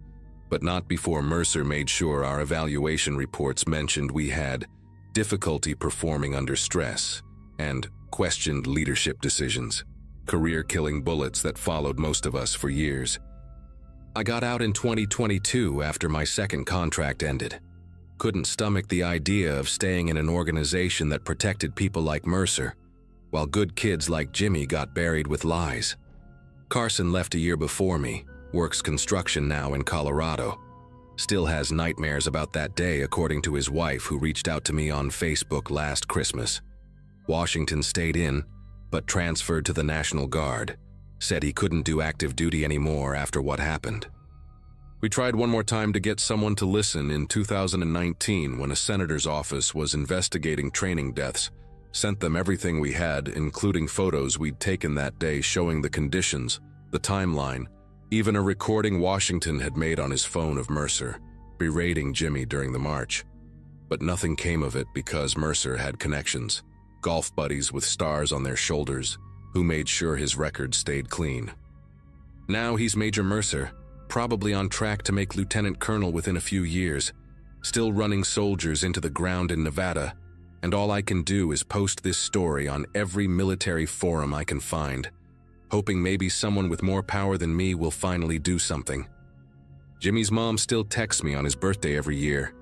but not before Mercer made sure our evaluation reports mentioned we had difficulty performing under stress and questioned leadership decisions, career-killing bullets that followed most of us for years. I got out in 2022 after my second contract ended. Couldn't stomach the idea of staying in an organization that protected people like Mercer, while good kids like Jimmy got buried with lies. Carson left a year before me, works construction now in Colorado. Still has nightmares about that day according to his wife who reached out to me on Facebook last Christmas. Washington stayed in, but transferred to the National Guard. Said he couldn't do active duty anymore after what happened. We tried one more time to get someone to listen in 2019 when a senator's office was investigating training deaths. Sent them everything we had, including photos we'd taken that day showing the conditions, the timeline, even a recording Washington had made on his phone of Mercer, berating Jimmy during the march. But nothing came of it because Mercer had connections, golf buddies with stars on their shoulders, who made sure his record stayed clean. Now he's Major Mercer, probably on track to make Lieutenant Colonel within a few years, still running soldiers into the ground in Nevada, and all I can do is post this story on every military forum I can find, hoping maybe someone with more power than me will finally do something. Jimmy's mom still texts me on his birthday every year,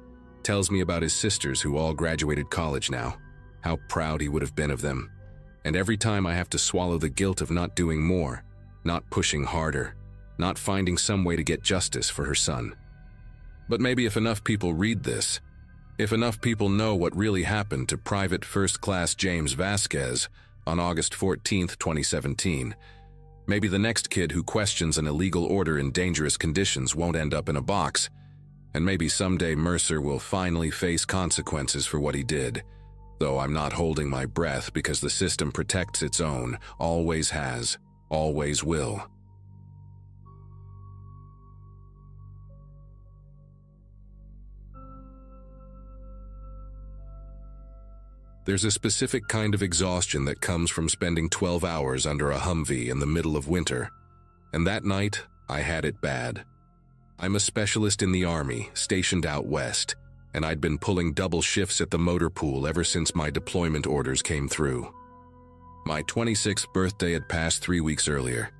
tells me about his sisters who all graduated college now, how proud he would have been of them. And every time I have to swallow the guilt of not doing more, not pushing harder, not finding some way to get justice for her son. But maybe if enough people read this, if enough people know what really happened to Private First Class James Vasquez on August 14, 2017, maybe the next kid who questions an illegal order in dangerous conditions won't end up in a box, and maybe someday Mercer will finally face consequences for what he did, though I'm not holding my breath because the system protects its own, always has, always will. There's a specific kind of exhaustion that comes from spending 12 hours under a Humvee in the middle of winter, and that night, I had it bad. I'm a specialist in the Army, stationed out west, and I'd been pulling double shifts at the motor pool ever since my deployment orders came through. My 26th birthday had passed 3 weeks earlier,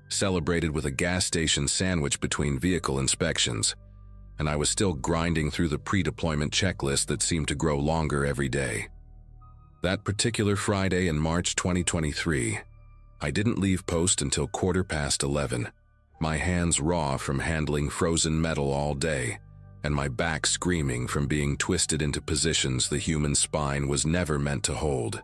celebrated with a gas station sandwich between vehicle inspections, and I was still grinding through the pre-deployment checklist that seemed to grow longer every day. That particular Friday in March 2023, I didn't leave post until 11:15, my hands raw from handling frozen metal all day, and my back screaming from being twisted into positions the human spine was never meant to hold.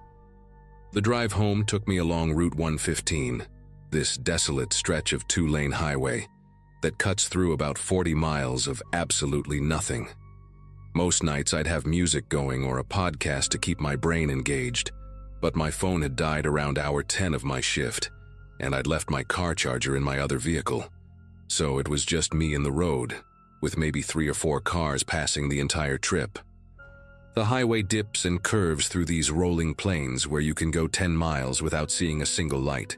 The drive home took me along Route 115, this desolate stretch of 2-lane highway that cuts through about 40 miles of absolutely nothing. Most nights I'd have music going or a podcast to keep my brain engaged, but my phone had died around hour 10 of my shift, and I'd left my car charger in my other vehicle. So it was just me in the road, with maybe 3 or 4 cars passing the entire trip. The highway dips and curves through these rolling plains where you can go 10 miles without seeing a single light.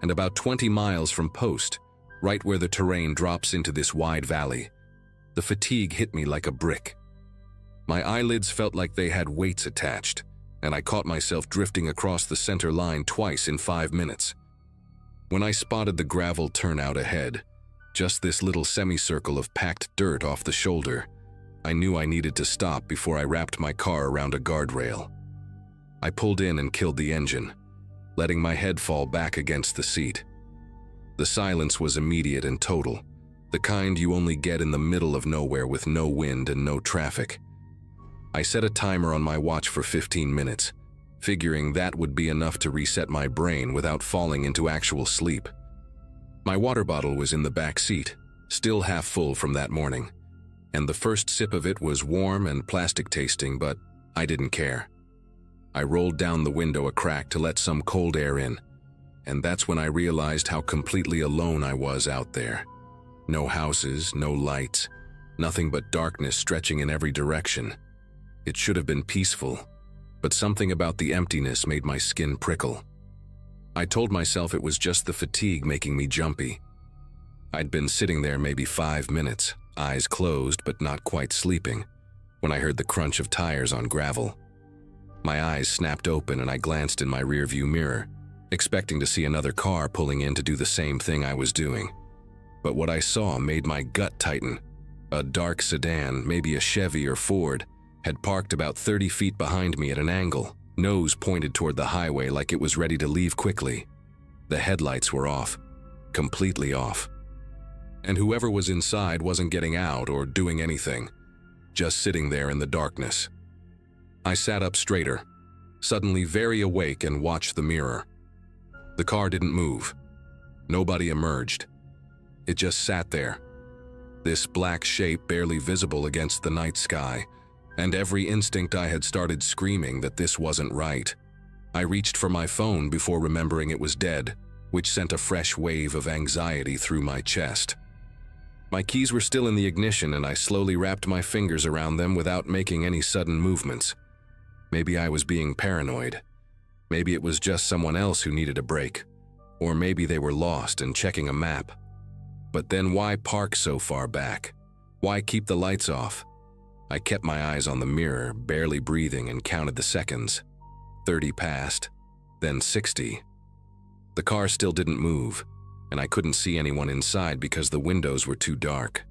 And about 20 miles from post, right where the terrain drops into this wide valley, the fatigue hit me like a brick. My eyelids felt like they had weights attached, and I caught myself drifting across the center line twice in 5 minutes. When I spotted the gravel turnout ahead, just this little semicircle of packed dirt off the shoulder, I knew I needed to stop before I wrapped my car around a guardrail. I pulled in and killed the engine, letting my head fall back against the seat. The silence was immediate and total, the kind you only get in the middle of nowhere with no wind and no traffic. I set a timer on my watch for 15 minutes, figuring that would be enough to reset my brain without falling into actual sleep. My water bottle was in the back seat, still half full from that morning, and the first sip of it was warm and plastic tasting, but I didn't care. I rolled down the window a crack to let some cold air in, and that's when I realized how completely alone I was out there. No houses, no lights, nothing but darkness stretching in every direction. It should have been peaceful, but something about the emptiness made my skin prickle. I told myself it was just the fatigue making me jumpy. I'd been sitting there maybe 5 minutes, eyes closed but not quite sleeping, when I heard the crunch of tires on gravel. My eyes snapped open and I glanced in my rearview mirror, expecting to see another car pulling in to do the same thing I was doing. But what I saw made my gut tighten. A dark sedan, maybe a Chevy or Ford, had parked about 30 feet behind me at an angle, nose pointed toward the highway like it was ready to leave quickly. The headlights were off, completely off. And whoever was inside wasn't getting out or doing anything, just sitting there in the darkness. I sat up straighter, suddenly very awake, and watched the mirror. The car didn't move. Nobody emerged. It just sat there, this black shape barely visible against the night sky, and every instinct I had started screaming that this wasn't right. I reached for my phone before remembering it was dead, which sent a fresh wave of anxiety through my chest. My keys were still in the ignition, and I slowly wrapped my fingers around them without making any sudden movements. Maybe I was being paranoid. Maybe it was just someone else who needed a break. Or maybe they were lost and checking a map. But then why park so far back? Why keep the lights off? I kept my eyes on the mirror, barely breathing, and counted the seconds. 30 passed, then 60. The car still didn't move, and I couldn't see anyone inside because the windows were too dark.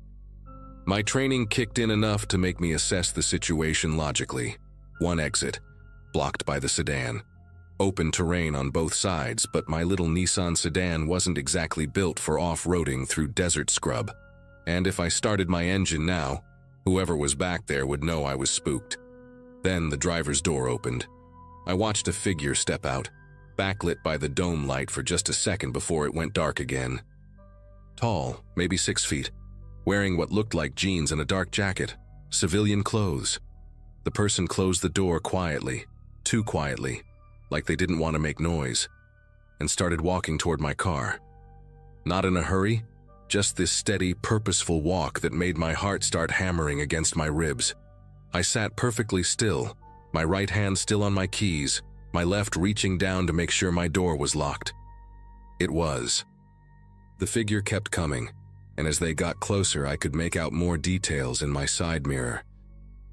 My training kicked in enough to make me assess the situation logically. One exit, blocked by the sedan. Open terrain on both sides, but my little Nissan sedan wasn't exactly built for off-roading through desert scrub. And if I started my engine now, whoever was back there would know I was spooked. Then the driver's door opened. I watched a figure step out, backlit by the dome light for just a second before it went dark again. Tall, maybe 6 feet, wearing what looked like jeans and a dark jacket, civilian clothes. The person closed the door quietly, too quietly, like they didn't want to make noise, and started walking toward my car. Not in a hurry, just this steady, purposeful walk that made my heart start hammering against my ribs. I sat perfectly still, my right hand still on my keys, my left reaching down to make sure my door was locked. It was. The figure kept coming, and as they got closer I could make out more details in my side mirror.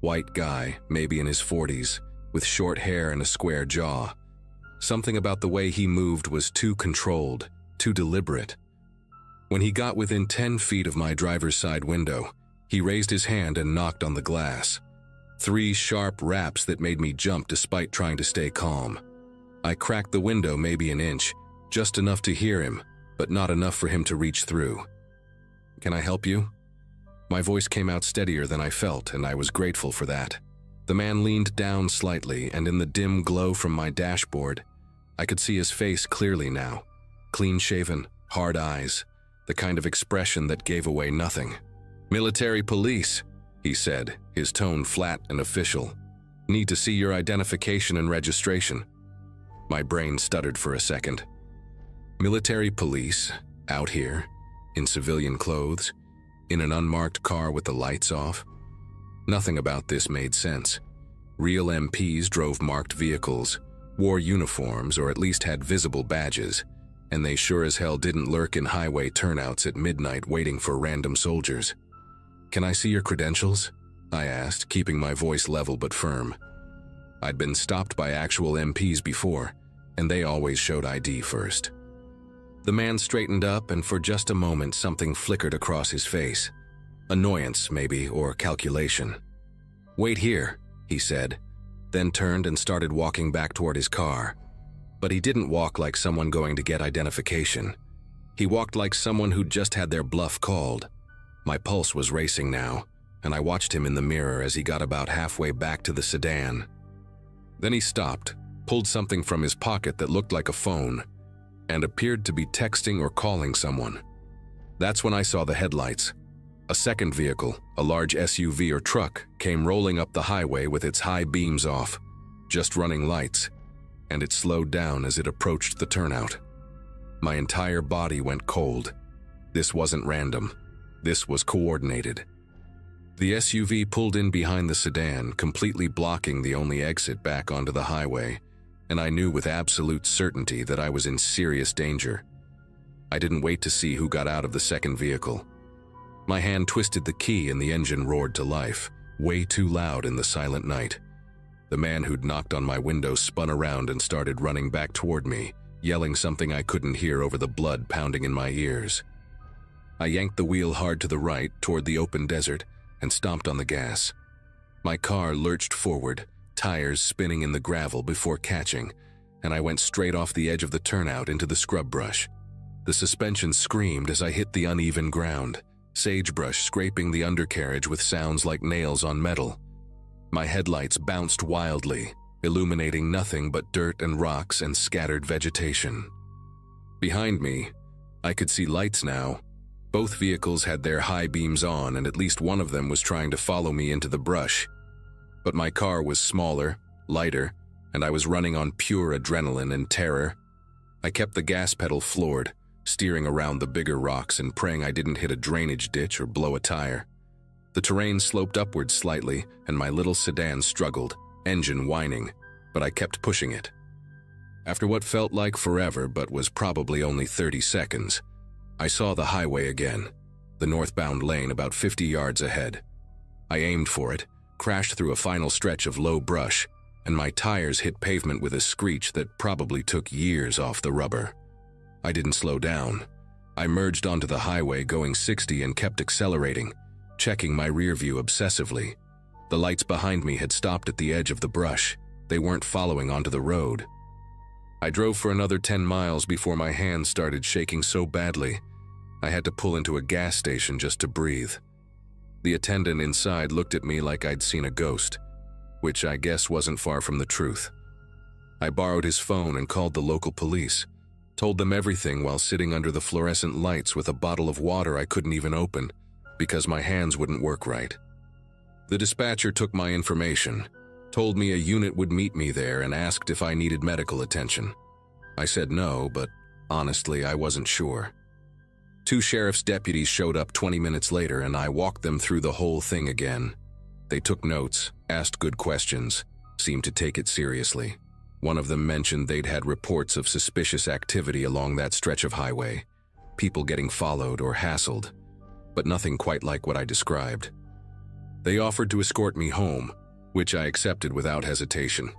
White guy, maybe in his 40s, with short hair and a square jaw. Something about the way he moved was too controlled, too deliberate. When he got within 10 feet of my driver's side window, he raised his hand and knocked on the glass. 3 sharp raps that made me jump despite trying to stay calm. I cracked the window maybe an inch, just enough to hear him, but not enough for him to reach through. "Can I help you?" My voice came out steadier than I felt, and I was grateful for that. The man leaned down slightly, and in the dim glow from my dashboard, I could see his face clearly now. Clean-shaven, hard eyes, the kind of expression that gave away nothing. "Military police," he said, his tone flat and official. "Need to see your identification and registration." My brain stuttered for a second. Military police, out here, in civilian clothes, in an unmarked car with the lights off? Nothing about this made sense. Real MPs drove marked vehicles, wore uniforms or at least had visible badges, and they sure as hell didn't lurk in highway turnouts at midnight waiting for random soldiers. "Can I see your credentials?" I asked, keeping my voice level but firm. I'd been stopped by actual MPs before, and they always showed ID first. The man straightened up, and for just a moment something flickered across his face. Annoyance, maybe, or calculation. "Wait here," he said, then turned and started walking back toward his car. But he didn't walk like someone going to get identification. He walked like someone who'd just had their bluff called. My pulse was racing now, and I watched him in the mirror as he got about halfway back to the sedan. Then he stopped, pulled something from his pocket that looked like a phone, and appeared to be texting or calling someone. That's when I saw the headlights. A second vehicle, a large SUV or truck, came rolling up the highway with its high beams off, just running lights, and it slowed down as it approached the turnout. My entire body went cold. This wasn't random. This was coordinated. The SUV pulled in behind the sedan, completely blocking the only exit back onto the highway, and I knew with absolute certainty that I was in serious danger. I didn't wait to see who got out of the second vehicle. My hand twisted the key and the engine roared to life, way too loud in the silent night. The man who'd knocked on my window spun around and started running back toward me, yelling something I couldn't hear over the blood pounding in my ears. I yanked the wheel hard to the right toward the open desert and stomped on the gas. My car lurched forward, tires spinning in the gravel before catching, and I went straight off the edge of the turnout into the scrub brush. The suspension screamed as I hit the uneven ground, sagebrush scraping the undercarriage with sounds like nails on metal. My headlights bounced wildly, illuminating nothing but dirt and rocks and scattered vegetation. Behind me, I could see lights now. Both vehicles had their high beams on, and at least one of them was trying to follow me into the brush. But my car was smaller, lighter, and I was running on pure adrenaline and terror. I kept the gas pedal floored, steering around the bigger rocks and praying I didn't hit a drainage ditch or blow a tire. The terrain sloped upward slightly, and my little sedan struggled, engine whining, but I kept pushing it. After what felt like forever but was probably only 30 seconds, I saw the highway again, the northbound lane about 50 yards ahead. I aimed for it, crashed through a final stretch of low brush, and my tires hit pavement with a screech that probably took years off the rubber. I didn't slow down. I merged onto the highway going 60 and kept accelerating, checking my rear view obsessively. The lights behind me had stopped at the edge of the brush. They weren't following onto the road. I drove for another 10 miles before my hands started shaking so badly I had to pull into a gas station just to breathe. The attendant inside looked at me like I'd seen a ghost, which I guess wasn't far from the truth. I borrowed his phone and called the local police, told them everything while sitting under the fluorescent lights with a bottle of water I couldn't even open because my hands wouldn't work right. The dispatcher took my information, told me a unit would meet me there and asked if I needed medical attention. I said no, but honestly, I wasn't sure. 2 sheriff's deputies showed up 20 minutes later and I walked them through the whole thing again. They took notes, asked good questions, seemed to take it seriously. One of them mentioned they'd had reports of suspicious activity along that stretch of highway, people getting followed or hassled, but nothing quite like what I described. They offered to escort me home, which I accepted without hesitation.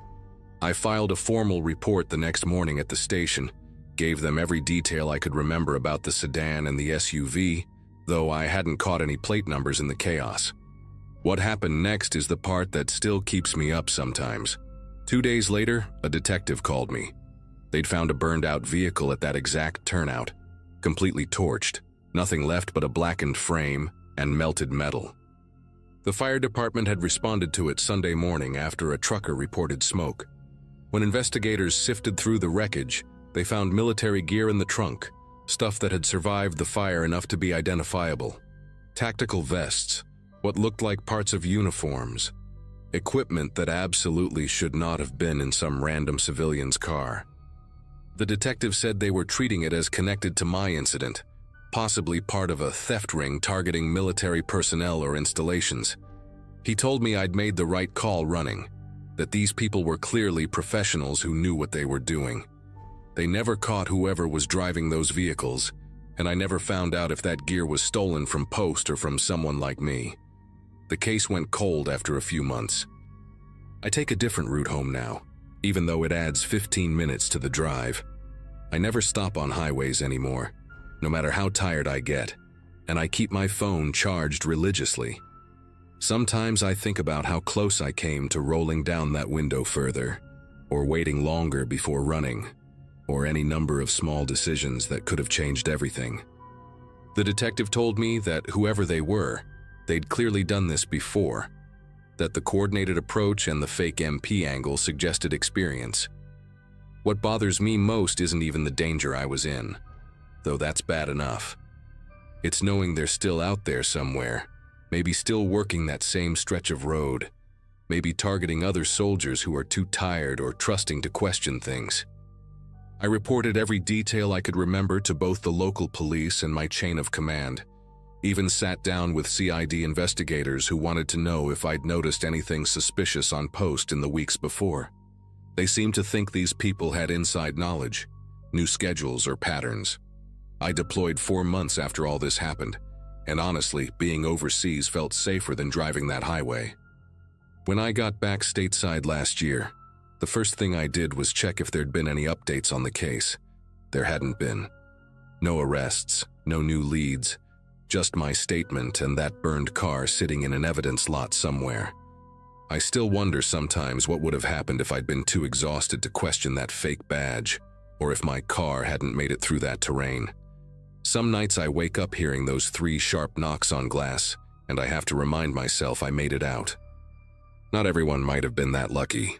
I filed a formal report the next morning at the station, gave them every detail I could remember about the sedan and the SUV, though I hadn't caught any plate numbers in the chaos. What happened next is the part that still keeps me up sometimes. 2 days later, a detective called me. They'd found a burned-out vehicle at that exact turnout, completely torched, nothing left but a blackened frame and melted metal. The fire department had responded to it Sunday morning after a trucker reported smoke. When investigators sifted through the wreckage, they found military gear in the trunk, stuff that had survived the fire enough to be identifiable. Tactical vests, what looked like parts of uniforms, equipment that absolutely should not have been in some random civilian's car. The detective said they were treating it as connected to my incident, possibly part of a theft ring targeting military personnel or installations. He told me I'd made the right call running, that these people were clearly professionals who knew what they were doing. They never caught whoever was driving those vehicles, and I never found out if that gear was stolen from Post or from someone like me. The case went cold after a few months. I take a different route home now, even though it adds 15 minutes to the drive. I never stop on highways anymore, no matter how tired I get, and I keep my phone charged religiously. Sometimes I think about how close I came to rolling down that window further, or waiting longer before running, or any number of small decisions that could have changed everything. The detective told me that whoever they were, they'd clearly done this before, that the coordinated approach and the fake MP angle suggested experience. What bothers me most isn't even the danger I was in, though that's bad enough. It's knowing they're still out there somewhere, maybe still working that same stretch of road, maybe targeting other soldiers who are too tired or trusting to question things. I reported every detail I could remember to both the local police and my chain of command, even sat down with CID investigators who wanted to know if I'd noticed anything suspicious on post in the weeks before. They seemed to think these people had inside knowledge, knew schedules or patterns. I deployed 4 months after all this happened, and honestly, being overseas felt safer than driving that highway. When I got back stateside last year, the first thing I did was check if there'd been any updates on the case. There hadn't been. No arrests, no new leads, just my statement and that burned car sitting in an evidence lot somewhere. I still wonder sometimes what would have happened if I'd been too exhausted to question that fake badge, or if my car hadn't made it through that terrain. Some nights I wake up hearing those 3 sharp knocks on glass, and I have to remind myself I made it out. Not everyone might have been that lucky.